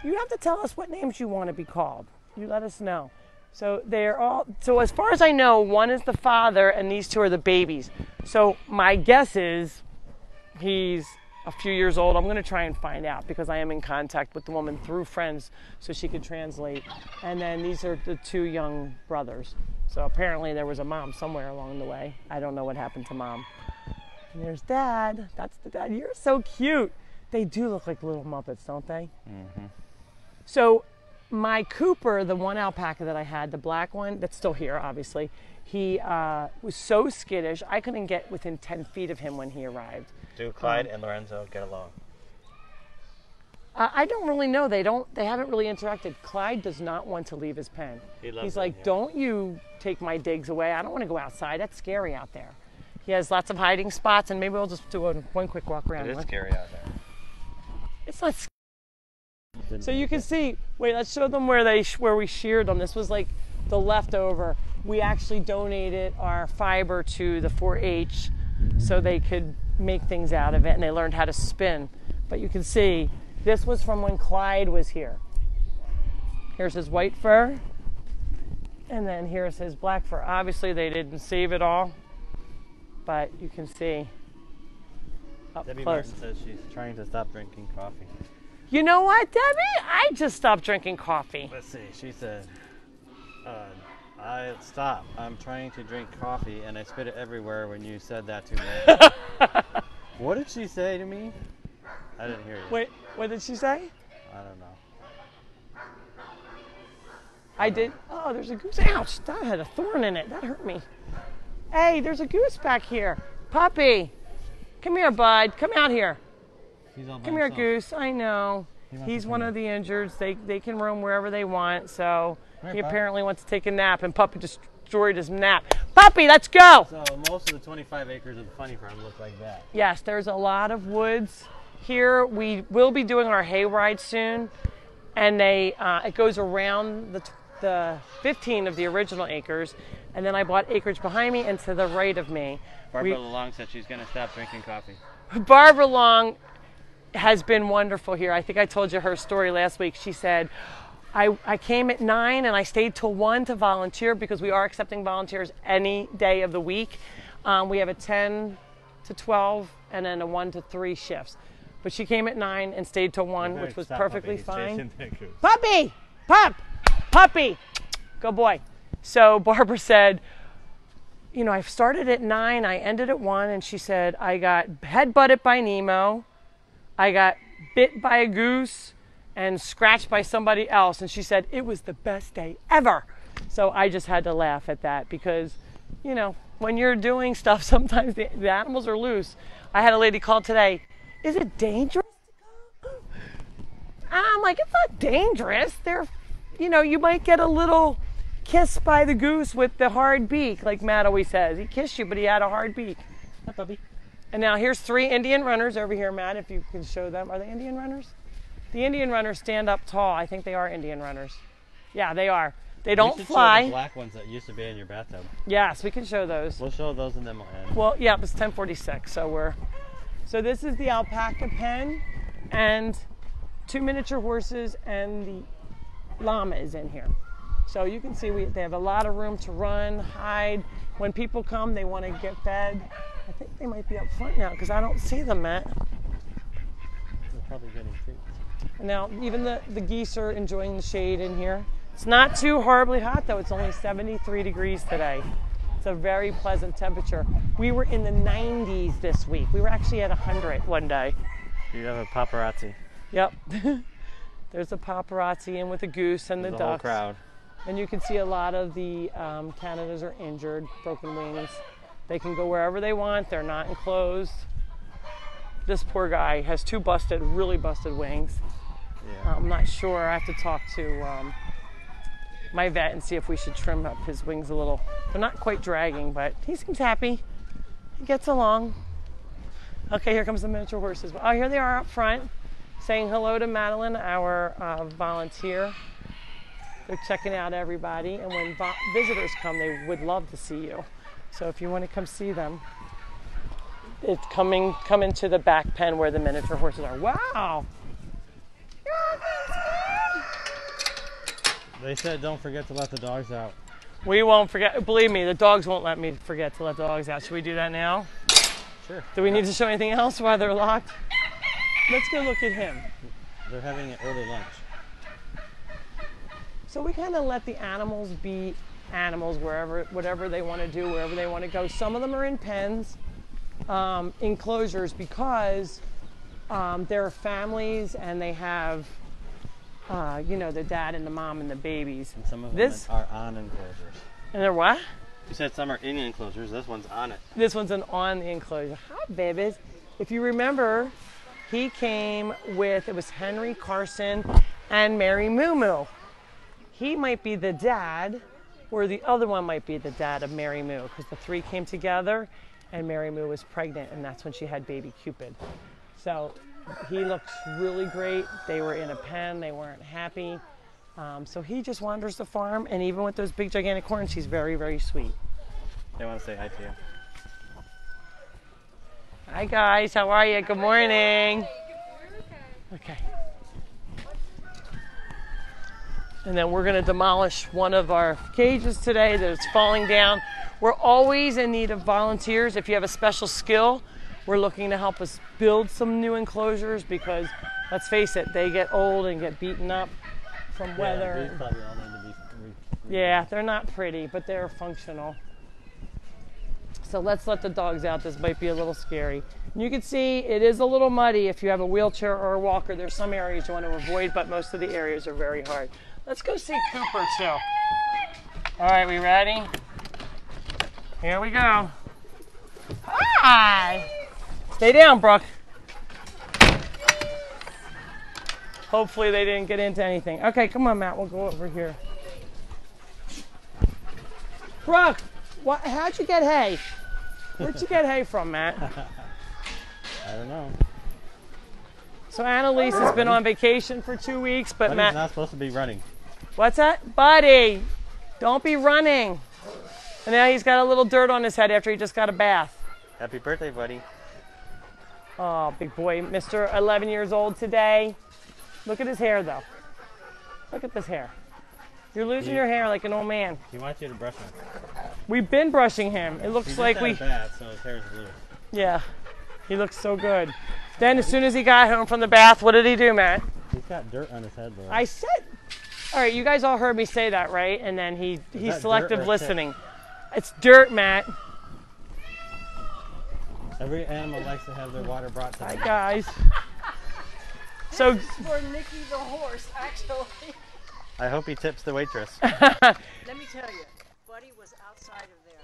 You have to tell us what names you want to be called. You let us know. So they're all, so as far as I know, one is the father and these two are the babies. So my guess is he's a few years old. I'm going to try and find out because I am in contact with the woman through friends so she could translate. And then these are the two young brothers. So apparently there was a mom somewhere along the way. I don't know what happened to mom. And there's Dad. That's the dad. You're so cute. They do look like little Muppets, don't they? Mm-hmm. So my Cooper, the one alpaca that I had, the black one, that's still here, obviously, he was so skittish, I couldn't get within 10 feet of him when he arrived. Do Clyde and Lorenzo get along? I don't really know. They haven't really interacted. Clyde does not want to leave his pen. He's like, here. don't you take my digs away. I don't want to go outside. That's scary out there. He has lots of hiding spots, and maybe we'll just do one quick walk around. It is scary out there. It's not scary. So you can see, wait, let's show them where we sheared them. This was like the leftover. We actually donated our fiber to the 4-H so they could make things out of it, and they learned how to spin. But you can see, this was from when Clyde was here. Here's his white fur, and then here's his black fur. Obviously, they didn't save it all, but you can see up Debbie close. Martin says she's trying to stop drinking coffee. You know what, Debbie? I just stopped drinking coffee. Let's see. She said, I'm trying to drink coffee, and I spit it everywhere when you said that to me. What did she say to me? I didn't hear you. Wait, what did she say? I don't know. I did. Oh, there's a goose. Ouch, that had a thorn in it. That hurt me. Hey, there's a goose back here. Puppy. Come here, bud. Come out here. He's all by Come here, himself. goose. I know. He's one of the injureds. They can roam wherever they want. So Right, he Pop. apparently wants to take a nap, and Puppy destroyed his nap. Puppy, let's go. So most of the 25 acres of the funny farm look like that. Yes, there's a lot of woods here. We will be doing our hayride soon, and it goes around the 15 of the original acres, and then I bought acreage behind me and to the right of me. Barbara Long said she's going to stop drinking coffee. Barbara Long has been wonderful here. I think I told you her story last week. She said, I came at 9 and I stayed till 1 to volunteer because we are accepting volunteers any day of the week. We have a 10 to 12 and then a 1 to 3 shifts. But she came at 9 and stayed till 1, which was perfectly fine. Puppy! Puppy! Good boy. So Barbara said, you know, I started at 9, I ended at 1, and she said, I got head-butted by Nemo, I got bit by a goose, and scratched by somebody else. And she said, it was the best day ever. So I just had to laugh at that because, you know, when you're doing stuff, sometimes the animals are loose. I had a lady call today, is it dangerous to go? I'm like, it's not dangerous. They're, you know, you might get a little kiss by the goose with the hard beak, like Matt always says. He kissed you, but he had a hard beak. Hi, puppy. And now here's 3 Indian runners over here, Matt, if you can show them. Are they Indian runners? The Indian runners stand up tall. I think they are Indian runners. Yeah, they are. They don't fly. Show the black ones that used to be in your bathtub. Yes, we can show those. We'll show those and then we'll end. Well, yeah, it's 10:46, so this is the alpaca pen, and 2 miniature horses, and the llama is in here. So you can see they have a lot of room to run, hide. When people come, they want to get fed. I think they might be up front now because I don't see them, Matt. They're probably getting treats. Now, even the geese are enjoying the shade in here. It's not too horribly hot, though. It's only 73 degrees today. It's a very pleasant temperature. We were in the 90s this week. We were actually at 100 one day. You have a paparazzi. Yep. There's a paparazzi in with the goose and the ducks. The whole crowd. And you can see a lot of the Canadas are injured, broken wings. They can go wherever they want. They're not enclosed. This poor guy has 2 really busted wings. Yeah. I'm not sure. I have to talk to my vet and see if we should trim up his wings a little. They're not quite dragging, but he seems happy. He gets along. Okay, here comes the miniature horses. Oh, here they are up front, saying hello to Madeline, our volunteer. They're checking out everybody, and when visitors come, they would love to see you. So if you want to come see them, it's come into the back pen where the miniature horses are. Wow! They said don't forget to let the dogs out. We won't forget. Believe me, the dogs won't let me forget to let the dogs out. Should we do that now? Sure. Do we need to show anything else while they're locked? Let's go look at him. They're having an early lunch. So we kind of let the animals be animals whatever they want to do, wherever they want to go. Some of them are in pens, enclosures, because they're families and they have, the dad and the mom and the babies. And some of them are on enclosures. And they're what? You said some are in enclosures. This one's on it. This one's on the enclosure. Hi, babies. If you remember, he came with, it was Henry, Carson, and Mary Moo Moo. He might be the dad, or the other one might be the dad of Mary Moo, because the 3 came together, and Mary Moo was pregnant, and that's when she had baby Cupid. So he looks really great. They were in a pen. They weren't happy. So he just wanders the farm, and even with those big, gigantic horns, he's very, very sweet. They want to say hi to you. Hi, guys. How are you? Good morning. Okay. And then we're going to demolish one of our cages today that's falling down. We're always in need of volunteers. If you have a special skill, we're looking to help us build some new enclosures because, let's face it, they get old and get beaten up from weather. These probably all need to be Yeah, they're not pretty, but they're functional. So let's let the dogs out. This might be a little scary. And you can see it is a little muddy. If you have a wheelchair or a walker, there's some areas you want to avoid, but most of the areas are very hard. Let's go see Cooper too. All right, we ready? Here we go. Hi. Stay down, Brooke. Hopefully they didn't get into anything. Okay, come on, Matt. We'll go over here. Brooke, how'd you get hay? Where'd you get hay from, Matt? I don't know. So Annalise has been on vacation for 2 weeks, but Buddy's Matt... not supposed to be running. What's that? Buddy, don't be running. And now he's got a little dirt on his head after he just got a bath. Happy birthday, buddy. Oh, big boy. Mr. 11 years old today. Look at his hair, though. Look at this hair. You're losing your hair like an old man. He wants you to brush him. We've been brushing him. It looks like we... He just had a bath, so his hair's loose. Yeah. He looks so good. Then as soon as he got home from the bath, what did he do, Matt? He's got dirt on his head, though. I said... All right, you guys all heard me say that, right? And then he's selective listening. It's dirt, Matt. Every animal likes to have their water brought to them. Hi, guys. So... For Nikki the horse, actually. I hope he tips the waitress. Let me tell you, Buddy was outside of there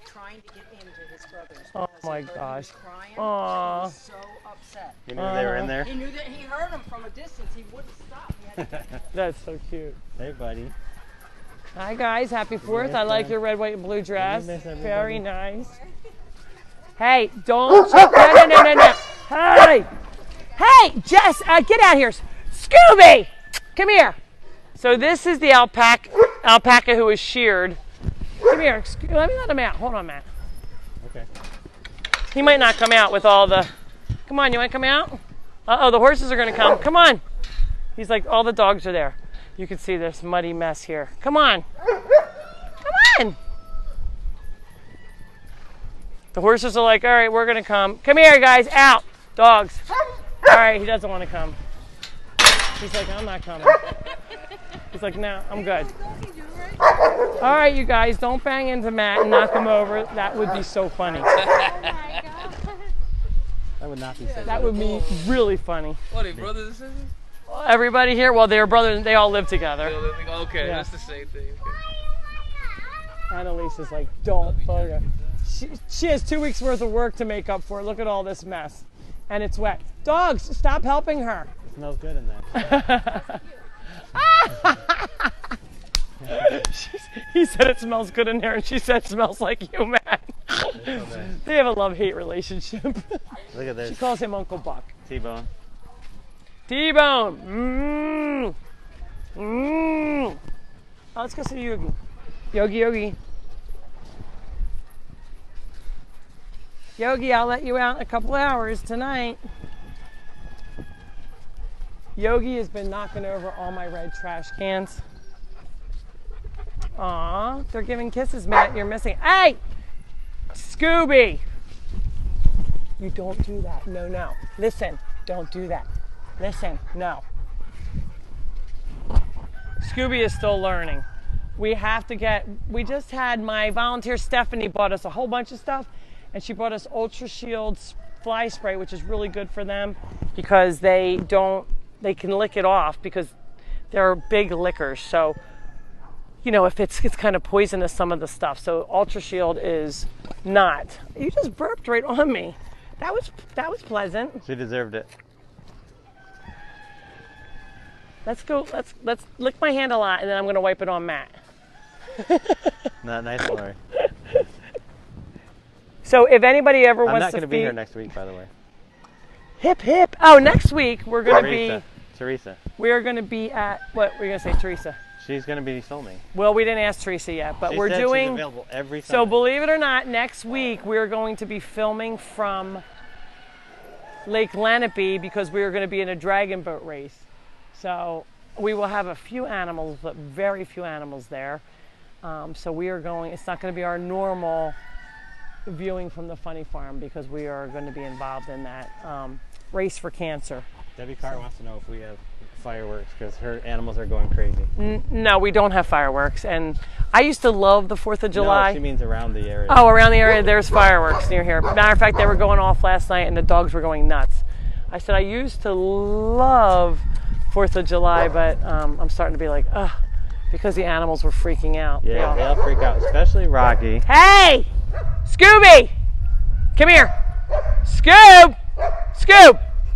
trying to get into his brother's. Oh because my he heard gosh. Him crying, Aw. He was so upset. You knew they were in there? He knew that he heard him from a distance. He wouldn't stop. He had to That's so cute. Hey, buddy. Hi, guys. Happy 4th. I like your red, white, and blue dress. miss everybody? Very nice. Hey, don't... No. Hey! Hey, Jess, get out here. Scooby! Come here. So this is the alpaca who was sheared. Come here. Let me let him out. Hold on, Matt. Okay. He might not come out with all the... Come on, you want to come out? Uh-oh, the horses are going to come. Come on. He's like, all the dogs are there. You can see this muddy mess here. Come on. Come on. The horses are like, all right, we're going to come. Come here, guys. Out. Dogs. All right, he doesn't want to come. He's like, I'm not coming. He's like, no, I'm good. All right, you guys, don't bang into Matt and knock him over. That would be so funny. That would not be so That would be really funny. What, are brothers and sisters? Everybody here, well, they're brothers. They all live together. Okay, Yeah. that's the same thing. Annalise is like, don't bug her. She has 2 weeks worth of work to make up for. Look at all this mess. And it's wet. Dogs, stop helping her. It smells good in there. He said it smells good in there, and she said it smells like you, man. They have a love-hate relationship. Look at this. She calls him Uncle Buck. T-bone. T-Bone. Oh, let's go see Yogi. Yogi. Yogi, I'll let you out in a couple hours tonight. Yogi has been knocking over all my red trash cans. Aw, they're giving kisses, Matt. You're missing. Hey! Scooby! You don't do that. No. Listen, don't do that. Listen, no. Scooby is still learning. We just had my volunteer Stephanie bought us a whole bunch of stuff, and she bought us Ultra Shield fly spray, which is really good for them because they can lick it off because they're big lickers. So, you know, if it's kind of poisonous, some of the stuff. So Ultra Shield is not. You just burped right on me. That was pleasant. She deserved it. Let's go. Let's lick my hand a lot, and then I'm gonna wipe it on Matt. Not nice, Lori. So if anybody ever I'm wants not to going to be here next week, by the way. Hip hip. Oh, next week we're gonna Teresa. we are gonna be at what were you gonna say, Teresa? She's going to be filming. Well, we didn't ask Teresa yet, but She we're said doing. She's available every So Sunday. believe it or not, next week we're going to be filming from Lake Lenape because we are going to be in a dragon boat race. So we will have a few animals, but very few animals there. So we are going. It's not going to be our normal viewing from the funny farm because we are going to be involved in that race for cancer. Debbie Carr wants to know if we have fireworks because her animals are going crazy. No, we don't have fireworks. And I used to love the 4th of July. No, she means around the area. Oh, around the area, there's fireworks near here. Matter of fact, they were going off last night and the dogs were going nuts. I said, I used to love 4th of July, but I'm starting to be like, ugh, because the animals were freaking out. Yeah, they'll freak out, especially Rocky. Hey! Scooby! Come here. Scoob!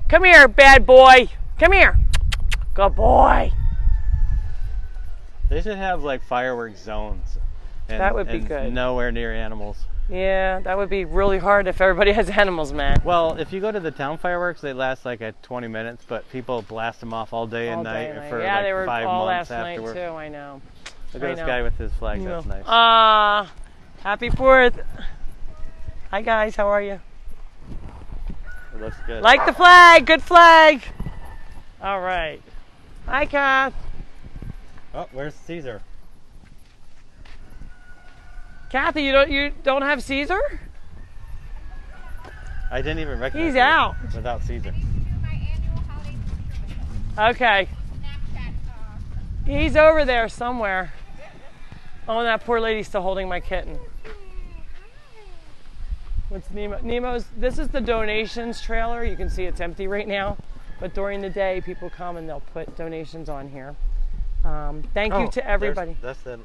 Come here, bad boy. Come here. Good boy. They should have like fireworks zones. And, That would be and good. Nowhere near animals. Yeah, that would be really hard if everybody has animals, man. Well, if you go to the town fireworks, they last like at 20 minutes, but people blast them off all day and night for Yeah, like they were 5 all months last night afterwards. too. I know. Look I at this know. guy with his flag. That's nice. Happy 4th. Hi guys, how are you? It looks good. Like the flag, good flag. All right. Hi, Kath. Oh, where's Caesar? Kathy, you don't have Caesar? I didn't even recognize He's him out. without Caesar. Okay. He's over there somewhere. Oh, and that poor lady's still holding my kitten. What's Nemo? This is the donations trailer. You can see it's empty right now. But during the day, people come and they'll put donations on here. Thank you to everybody. That's the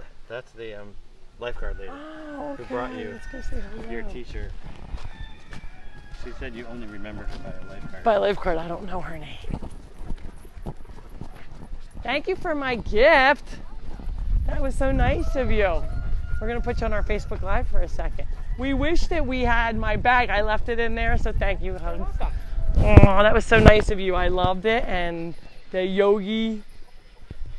lifeguard lady Oh, okay. who brought you Let's go say hello. your T-shirt. She said you only remember her by a lifeguard. By lifeguard, I don't know her name. Thank you for my gift. That was so nice of you. We're gonna put you on our Facebook Live for a second. We wish that we had my bag. I left it in there, so thank you, Hugs. Oh, that was so nice of you. I loved it, and the yogi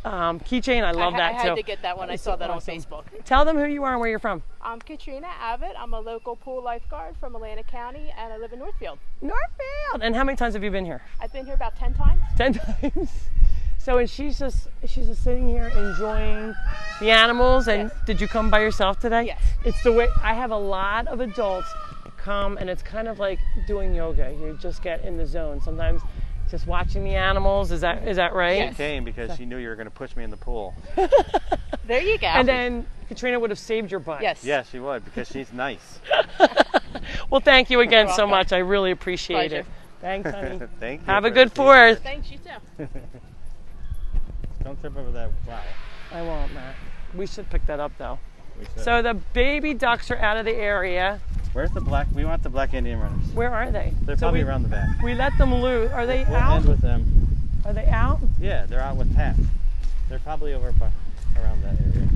keychain, I love that I too. had to get that one. I saw that awesome. on Facebook. Tell them who you are and where you're from. I'm Katrina Abbott. I'm a local pool lifeguard from Atlantic County, and I live in Northfield. Northfield. And how many times have you been here? I've been here about 10 times. 10 times. So, and she's just sitting here enjoying the animals. And Yes. did you come by yourself today? Yes. It's the way I have a lot of adults come, and it's kind of like doing yoga. You just get in the zone. Sometimes just watching the animals. Is that right? She came because she knew you were going to push me in the pool. There you go. And then Katrina would have saved your butt. yes. Yeah, she would because she's nice. Well, thank you again so welcome. much. I really appreciate it. Pleasure. Thanks, honey. Thank you. Have a for good the 4th. Thanks, you too. Don't trip over that plow. I won't, Matt. We should pick that up though. We should. So the baby ducks are out of the area. Where's the black? We want the black Indian runners. Where are they? They're So probably we, around the back. we let them loose. Are they We'll out? end with them. Are they out? Yeah, they're out with Pat. They're probably over around that area.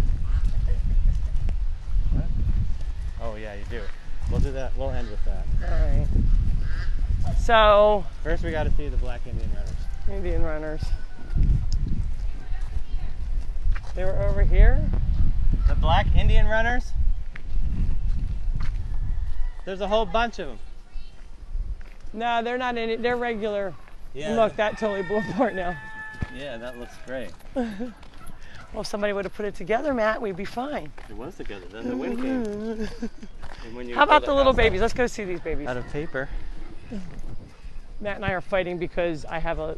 What? Oh yeah, you do. We'll do that. We'll end with that. All right. So, First, we got to see the black Indian runners. Indian runners. They were over here. The black Indian runners? There's a whole bunch of them. No, they're not in it. They're regular. Yeah. Look, that totally blew apart now. Yeah, that looks great. Well, if somebody would have put it together, Matt, we'd be fine. It was together. Then the wind came. And when you How about pull the little house babies? Let's go see these babies. out of paper. Matt and I are fighting because I have a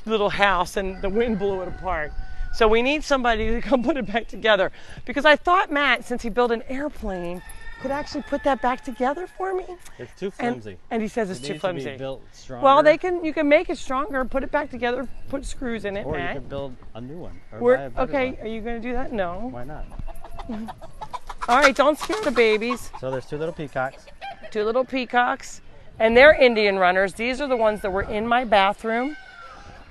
little house and the wind blew it apart. So we need somebody to come put it back together. Because I thought Matt, since he built an airplane, could actually put that back together for me. It's too And, flimsy. and he says it's It too needs to flimsy. be built stronger. Well, you can make it stronger, put it back together, put screws in it, Or you Matt. could build a new one. Or We're, buy a better okay, one. are you going to do that? No. Why not? All right, don't scare the babies. So there's two little peacocks. Two little peacocks, and they're Indian runners. These are the ones that were in my bathroom.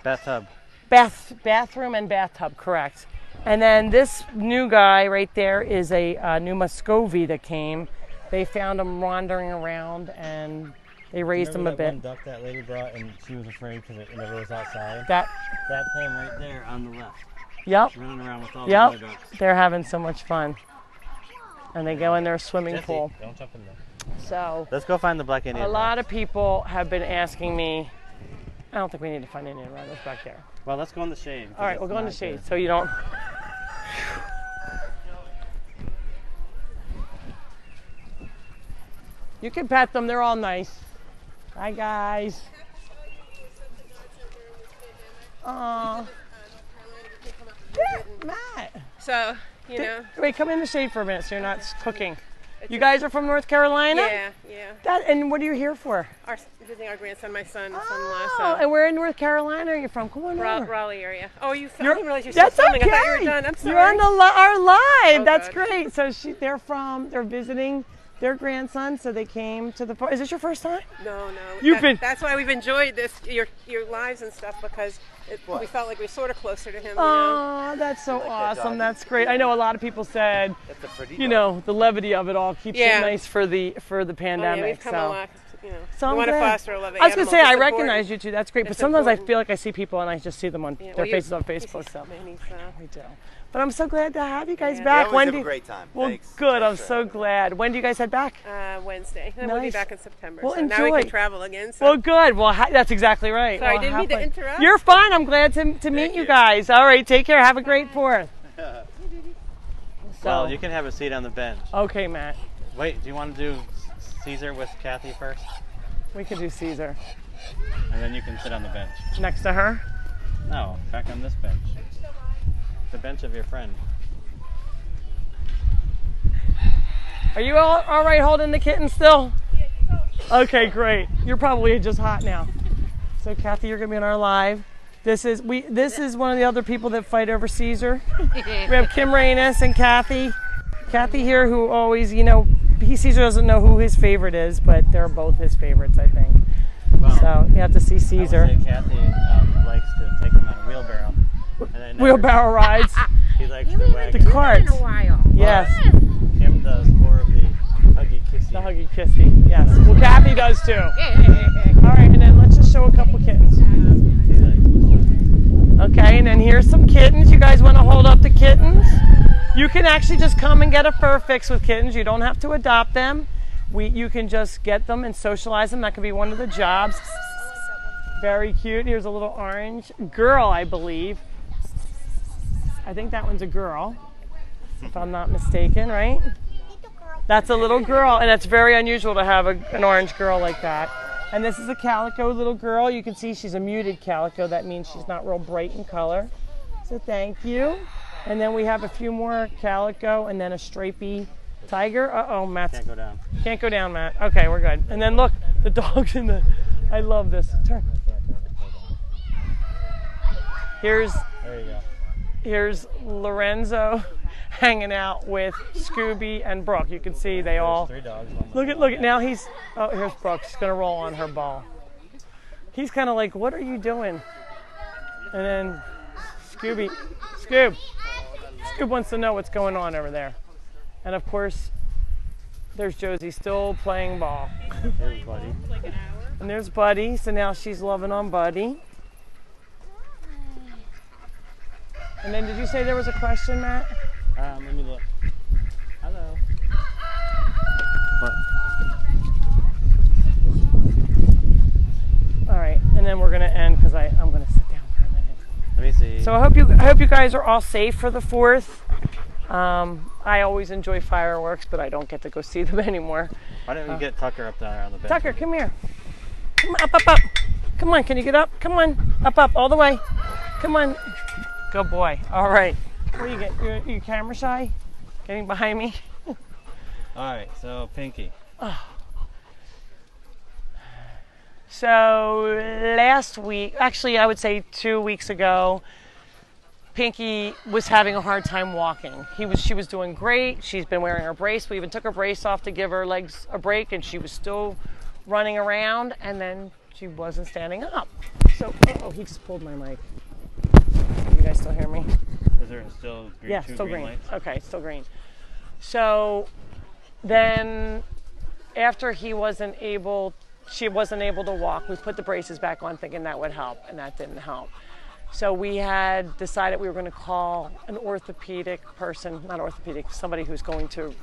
Bathtub. Bathroom and bathtub, correct. And then this new guy right there is a new Muscovy that came. They found him wandering around and they raised him a Remember that bit. one duck that lady brought and she was afraid because it never was outside? That, That came right there on the left. yep, Running around with all the yep. other ducks. They're having so much fun. And they go in their swimming Jesse, pool. don't jump in there. So Let's go find the black Indian. a lot of people have been asking me, I don't think we need to find Indian runners back there. Well, let's go in the shade. 'cause All right, it's we'll go in the not shade good. so you don't. You can pet them, they're all nice. Hi, guys. Aw. Yeah, Matt. So, you know, Wait, come in the shade for a minute so you're not cooking. You guys are from North Carolina? yeah. And what are you here for? Visiting our grandson, my son, son-in-law. Oh, So, and where in North Carolina are you from? Come on over. Raleigh area. Oh, I didn't realize you were still That's filming. okay. I thought you were done. I'm sorry. You're on our live. Oh, That's good. great. So they're visiting their grandson, so they came to the. Is this your first time? No. You've been. That's why we've enjoyed this, your lives and stuff, because we felt like we were sort of closer to him. Oh, that's so awesome. That's great. I know a lot of people said, the levity of it all keeps it nice for the pandemic. We've come a lot. So we want to foster a love of I was going to say, I animals. recognize you too. That's great. But sometimes I feel like I see people and I just see them on their faces on Facebook. So we do. But I'm so glad to have you guys back. We always have a great time. Well, Thanks. good. I'm so glad. When do you guys head back? Wednesday. And we'll be back in September. Well, so enjoy. now we can travel again. So. Well, good. Well, that's exactly right. Sorry, I didn't mean to interrupt. You're fine. I'm glad to meet you guys. All right. Take care. Have a great 4th. Well, you can have a seat on the bench. Okay, Matt. Wait, do you want to do Caesar with Kathy first? We could do Caesar. And then you can sit on the bench. Next to her? No, back on this bench. The bench of your friend. Are you all right holding the kitten still? Okay, great. You're probably just hot now. So Kathy, you're gonna be on our live. This is one of the other people that fight over Caesar. We have Kim Reynes and Kathy. Kathy here, who always, Caesar doesn't know who his favorite is, but they're both his favorites, I think. Well, so you have to see Caesar. I would say Kathy likes to take him on a wheelbarrow. Wheelbarrow rides. He likes to wag the carts. Yes. Kim does more of the huggy kissy. The huggy kissy, yes. Well, Kathy does too. All right, and then let's just show a couple kittens. Okay, and then here's some kittens. You guys want to hold up the kittens? You can actually just come and get a fur fix with kittens. You don't have to adopt them. You can just get them and socialize them. That could be one of the jobs. Very cute. Here's a little orange girl, I believe. I think that one's a girl, if I'm not mistaken, right? That's a little girl, and it's very unusual to have an orange girl like that. And this is a calico little girl. You can see she's a muted calico. That means she's not real bright in color. So thank you. And then we have a few more calico and then a stripy tiger. Uh-oh, Matt. Can't go down. Can't go down, Matt. Okay, we're good. And then look, the dog's in the... I love this. Turn. There you go. Here's Lorenzo hanging out with Scooby and Brooke. You can see they all... 3 dogs. Look at now he's... Oh, here's Brooke. She's going to roll on her ball. He's kind of like, what are you doing? And then Scoob wants to know what's going on over there. And of course, there's Josie still playing ball. There's Buddy. And there's Buddy. So now she's loving on Buddy. And then did you say there was a question, Matt? Let me look. Hello. What? All right, and then we're gonna end because I'm gonna sit down for a minute. Let me see. So I hope you guys are all safe for the 4th. I always enjoy fireworks, but I don't get to go see them anymore. Why don't we get Tucker up there on the bench? Tucker, come here. Come on, up. Come on, can you get up? Come on, up, all the way. Come on. Good boy. All right. What do you get? You camera shy? Getting behind me? All right, so Pinky. Oh. So last week, actually I would say 2 weeks ago, Pinky was having a hard time walking. She was doing great. She's been wearing her brace. We even took her brace off to give her legs a break, and she was still running around, and then she wasn't standing up. So, he just pulled my mic. You guys still hear me? Is there still green? Yeah, still green. Lights? Okay, still green. So then after she wasn't able to walk, we put the braces back on thinking that would help, and that didn't help. So we had decided we were going to call an orthopedic person, not orthopedic, somebody who's going to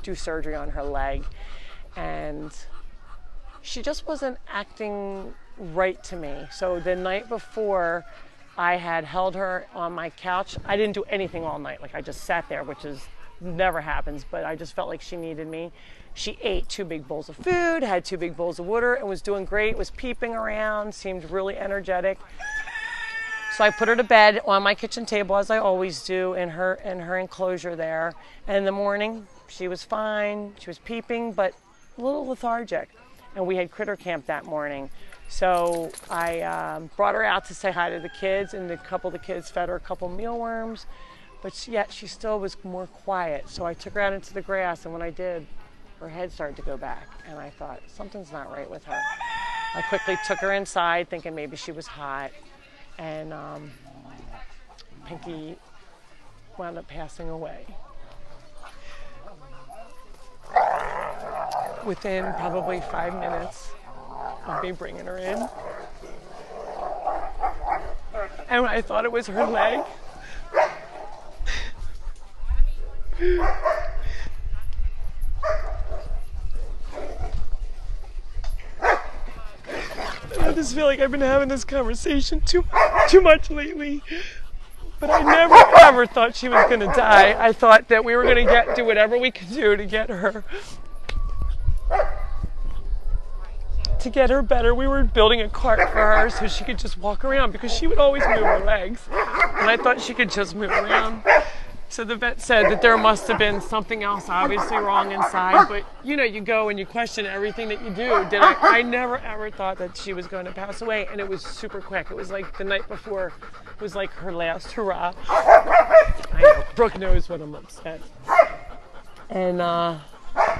do surgery on her leg. And she just wasn't acting right to me. So the night before, I had held her on my couch. I didn't do anything all night. Like, I just sat there, which never happens, but I just felt like she needed me. She ate 2 big bowls of food, had 2 big bowls of water, and was doing great, was peeping around, seemed really energetic. So I put her to bed on my kitchen table, as I always do, in her enclosure there. And in the morning, she was fine. She was peeping, but a little lethargic. And we had critter camp that morning. So I brought her out to say hi to the kids, and a couple of the kids fed her a couple mealworms. But yet she still was more quiet. So I took her out into the grass, and when I did, her head started to go back. And I thought, something's not right with her. I quickly took her inside, thinking maybe she was hot. And Pinky wound up passing away. Within probably 5 minutes of me bringing her in. And I thought it was her leg. I just feel like I've been having this conversation too much lately. But I never ever thought she was going to die. I thought that we were going to do whatever we could do to get her better. We were building a cart for her so she could just walk around because she would always move her legs. And I thought she could just move around. So the vet said that there must have been something else obviously wrong inside. But you know, you go and you question everything that you do. I never ever thought that she was going to pass away. And it was super quick. It was like the night before was like her last hurrah. I know, Brooke knows when I'm upset. And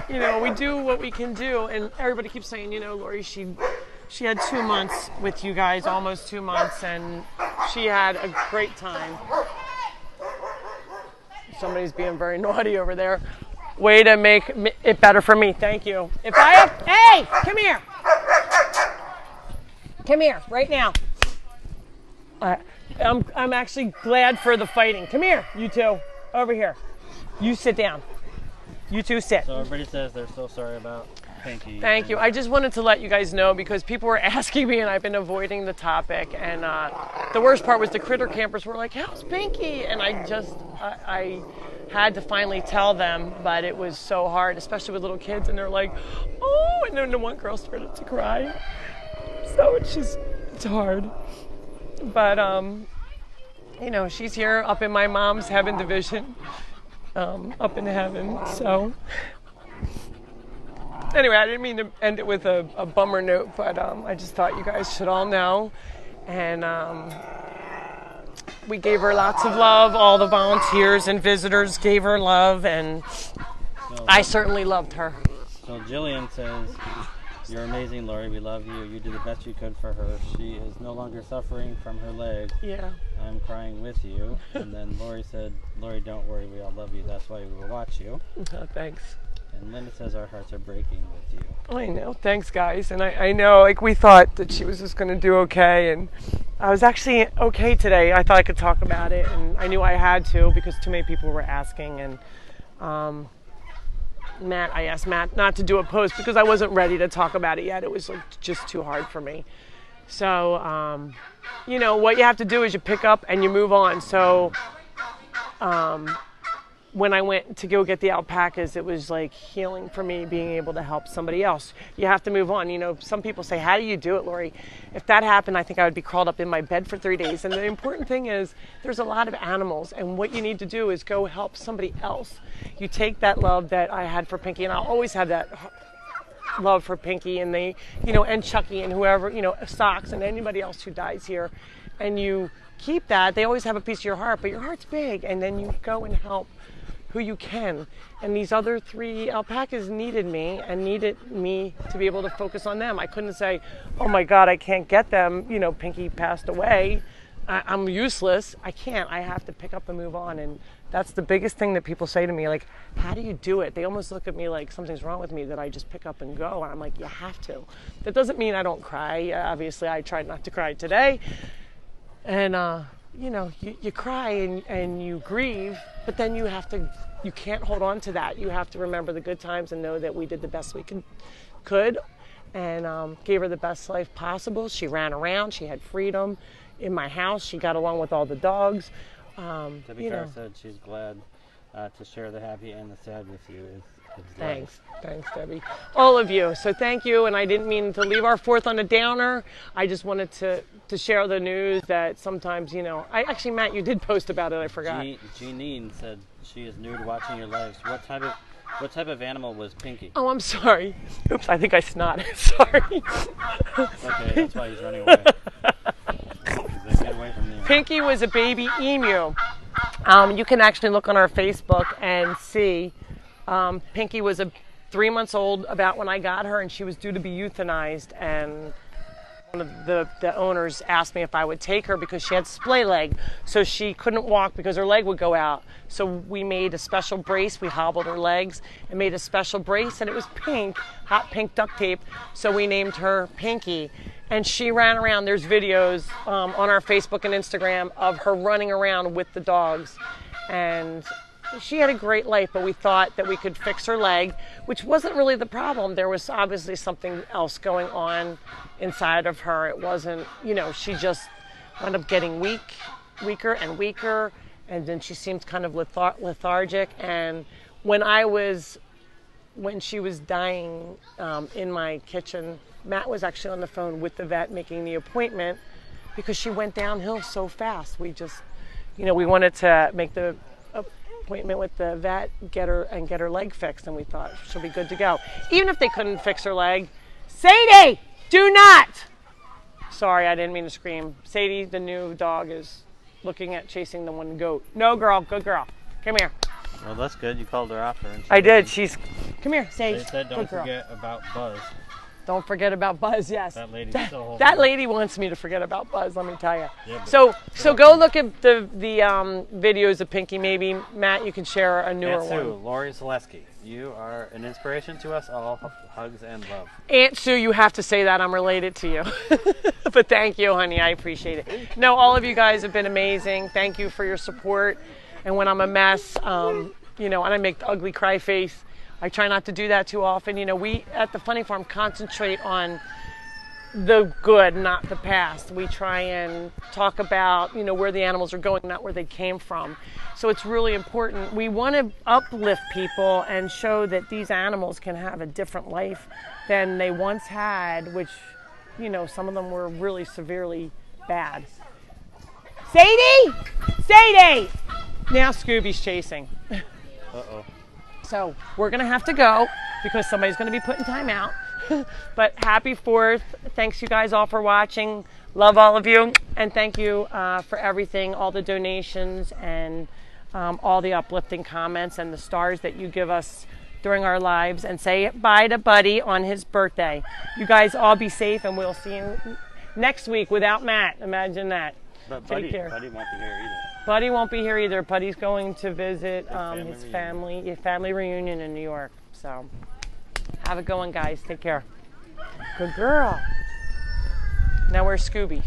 you know, we do what we can do, and everybody keeps saying, you know, Lori, she had 2 months with you guys, almost 2 months, and she had a great time. Somebody's being very naughty over there. Way to make it better for me. Thank you. Hey, come here. Come here, right now. I'm actually glad for the fighting. Come here, you two, over here. You sit down. You two sit. So everybody says they're so sorry about Pinky. Thank you. I just wanted to let you guys know because people were asking me and I've been avoiding the topic. And the worst part was the critter campers were like, how's Pinky? And I had to finally tell them, but it was so hard, especially with little kids. And they're like, oh, and then the one girl started to cry. So it's hard. But, you know, she's here up in my mom's heaven division. Up in heaven, so anyway, I didn't mean to end it with a bummer note, but I just thought you guys should all know. And we gave her lots of love. All the volunteers and visitors gave her love, and I certainly loved her. So Jillian says, you're amazing, Lori. We love you. You did the best you could for her. She is no longer suffering from her leg. Yeah. I'm crying with you. And then Lori said, Lori, don't worry. We all love you. That's why we will watch you. Thanks. And Linda says our hearts are breaking with you. I know. Thanks, guys. And I know, like, we thought that she was just going to do okay. And I was actually okay today. I thought I could talk about it. And I knew I had to because too many people were asking. And I asked Matt not to do a post because I wasn't ready to talk about it yet. It was like just too hard for me. So, you know, what you have to do is you pick up and you move on. So when I went to go get the alpacas, it was like healing for me being able to help somebody else. You have to move on. You know, some people say, how do you do it, Lori? If that happened, I think I would be crawled up in my bed for 3 days. And the important thing is there's a lot of animals, and what you need to do is go help somebody else. You take that love that I had for Pinky, and I'll always have that love for Pinky and and Chucky and whoever, Socks and anybody else who dies here. And you keep that. They always have a piece of your heart, but your heart's big, and then you go and help who you can. And these other 3 alpacas needed me and needed me to be able to focus on them. I couldn't say, oh my God, I can't get them. Pinky passed away. I'm useless. I can't. I have to pick up and move on. And that's the biggest thing that people say to me, like, how do you do it? They almost look at me like something's wrong with me that I just pick up and go. And I'm like, you have to. That doesn't mean I don't cry. Obviously, I tried not to cry today. And, you cry and you grieve, but then you can't hold on to that. You have to remember the good times and know that we did the best we could and gave her the best life possible. She ran around. She had freedom in my house. She got along with all the dogs. Debbie Carr said she's glad to share the happy and the sad with you. Thanks, Debbie. All of you. So thank you. And I didn't mean to leave our 4th on a downer. I just wanted to share the news that sometimes, actually, Matt, you did post about it. I forgot. Jeanine said she is nude watching your lives. What type of animal was Pinky? Oh, I'm sorry. Oops, I think I snotted. Sorry. Okay, that's why he's running away. Get away from me. Pinky was a baby emu. You can actually look on our Facebook and see Pinky was 3 months old about when I got her, and she was due to be euthanized. And one of the owners asked me if I would take her because she had splay leg, so she couldn't walk because her leg would go out. So we made a special brace. We hobbled her legs and made a special brace, and it was pink, hot pink duct tape. So we named her Pinky. And she ran around. There's videos on our Facebook and Instagram of her running around with the dogs. And she had a great life, but we thought that we could fix her leg, which wasn't really the problem. There was obviously something else going on inside of her. It wasn't, she just wound up getting weaker and weaker, and then she seemed kind of lethargic. And when she was dying in my kitchen, Matt was actually on the phone with the vet making the appointment because she went downhill so fast. We just, we wanted to make the appointment with the vet, get her leg fixed, and we thought she'll be good to go. Even if they couldn't fix her leg, Sadie, do not! Sorry, I didn't mean to scream. Sadie, the new dog, is looking at chasing the one goat. No, girl, good girl. Come here. Well, that's good. You called her after. I did. Come here, Sadie. They said don't forget about Buzz. Don't forget about Buzz, yes. That lady's still holding that lady wants me to forget about Buzz, let me tell you. Yeah, so go look at the videos of Pinky. Maybe, Matt, you can share a newer Aunt Sue, one. Lori Zaleski, you are an inspiration to us all. Hugs and love. Aunt Sue, you have to say that. I'm related to you. But thank you, honey. I appreciate it. No, all of you guys have been amazing. Thank you for your support. And when I'm a mess, and I make the ugly cry face, I try not to do that too often. We at the Funny Farm concentrate on the good, not the past. We try and talk about, where the animals are going, not where they came from. So it's really important. We want to uplift people and show that these animals can have a different life than they once had, which, some of them were really severely bad. Sadie! Sadie! Now Scooby's chasing. Uh-oh. So we're going to have to go because somebody's going to be putting time out. But happy 4th. Thanks you guys all for watching. Love all of you. And thank you for everything, all the donations and all the uplifting comments and the stars that you give us during our lives. And say bye to Buddy on his birthday. You guys all be safe, and we'll see you next week without Matt. Imagine that. But Take care. Buddy won't be here either. Buddy won't be here either. Buddy's going to visit his family reunion in New York. So have a good one, guys. Take care. Good girl. Now where's Scooby?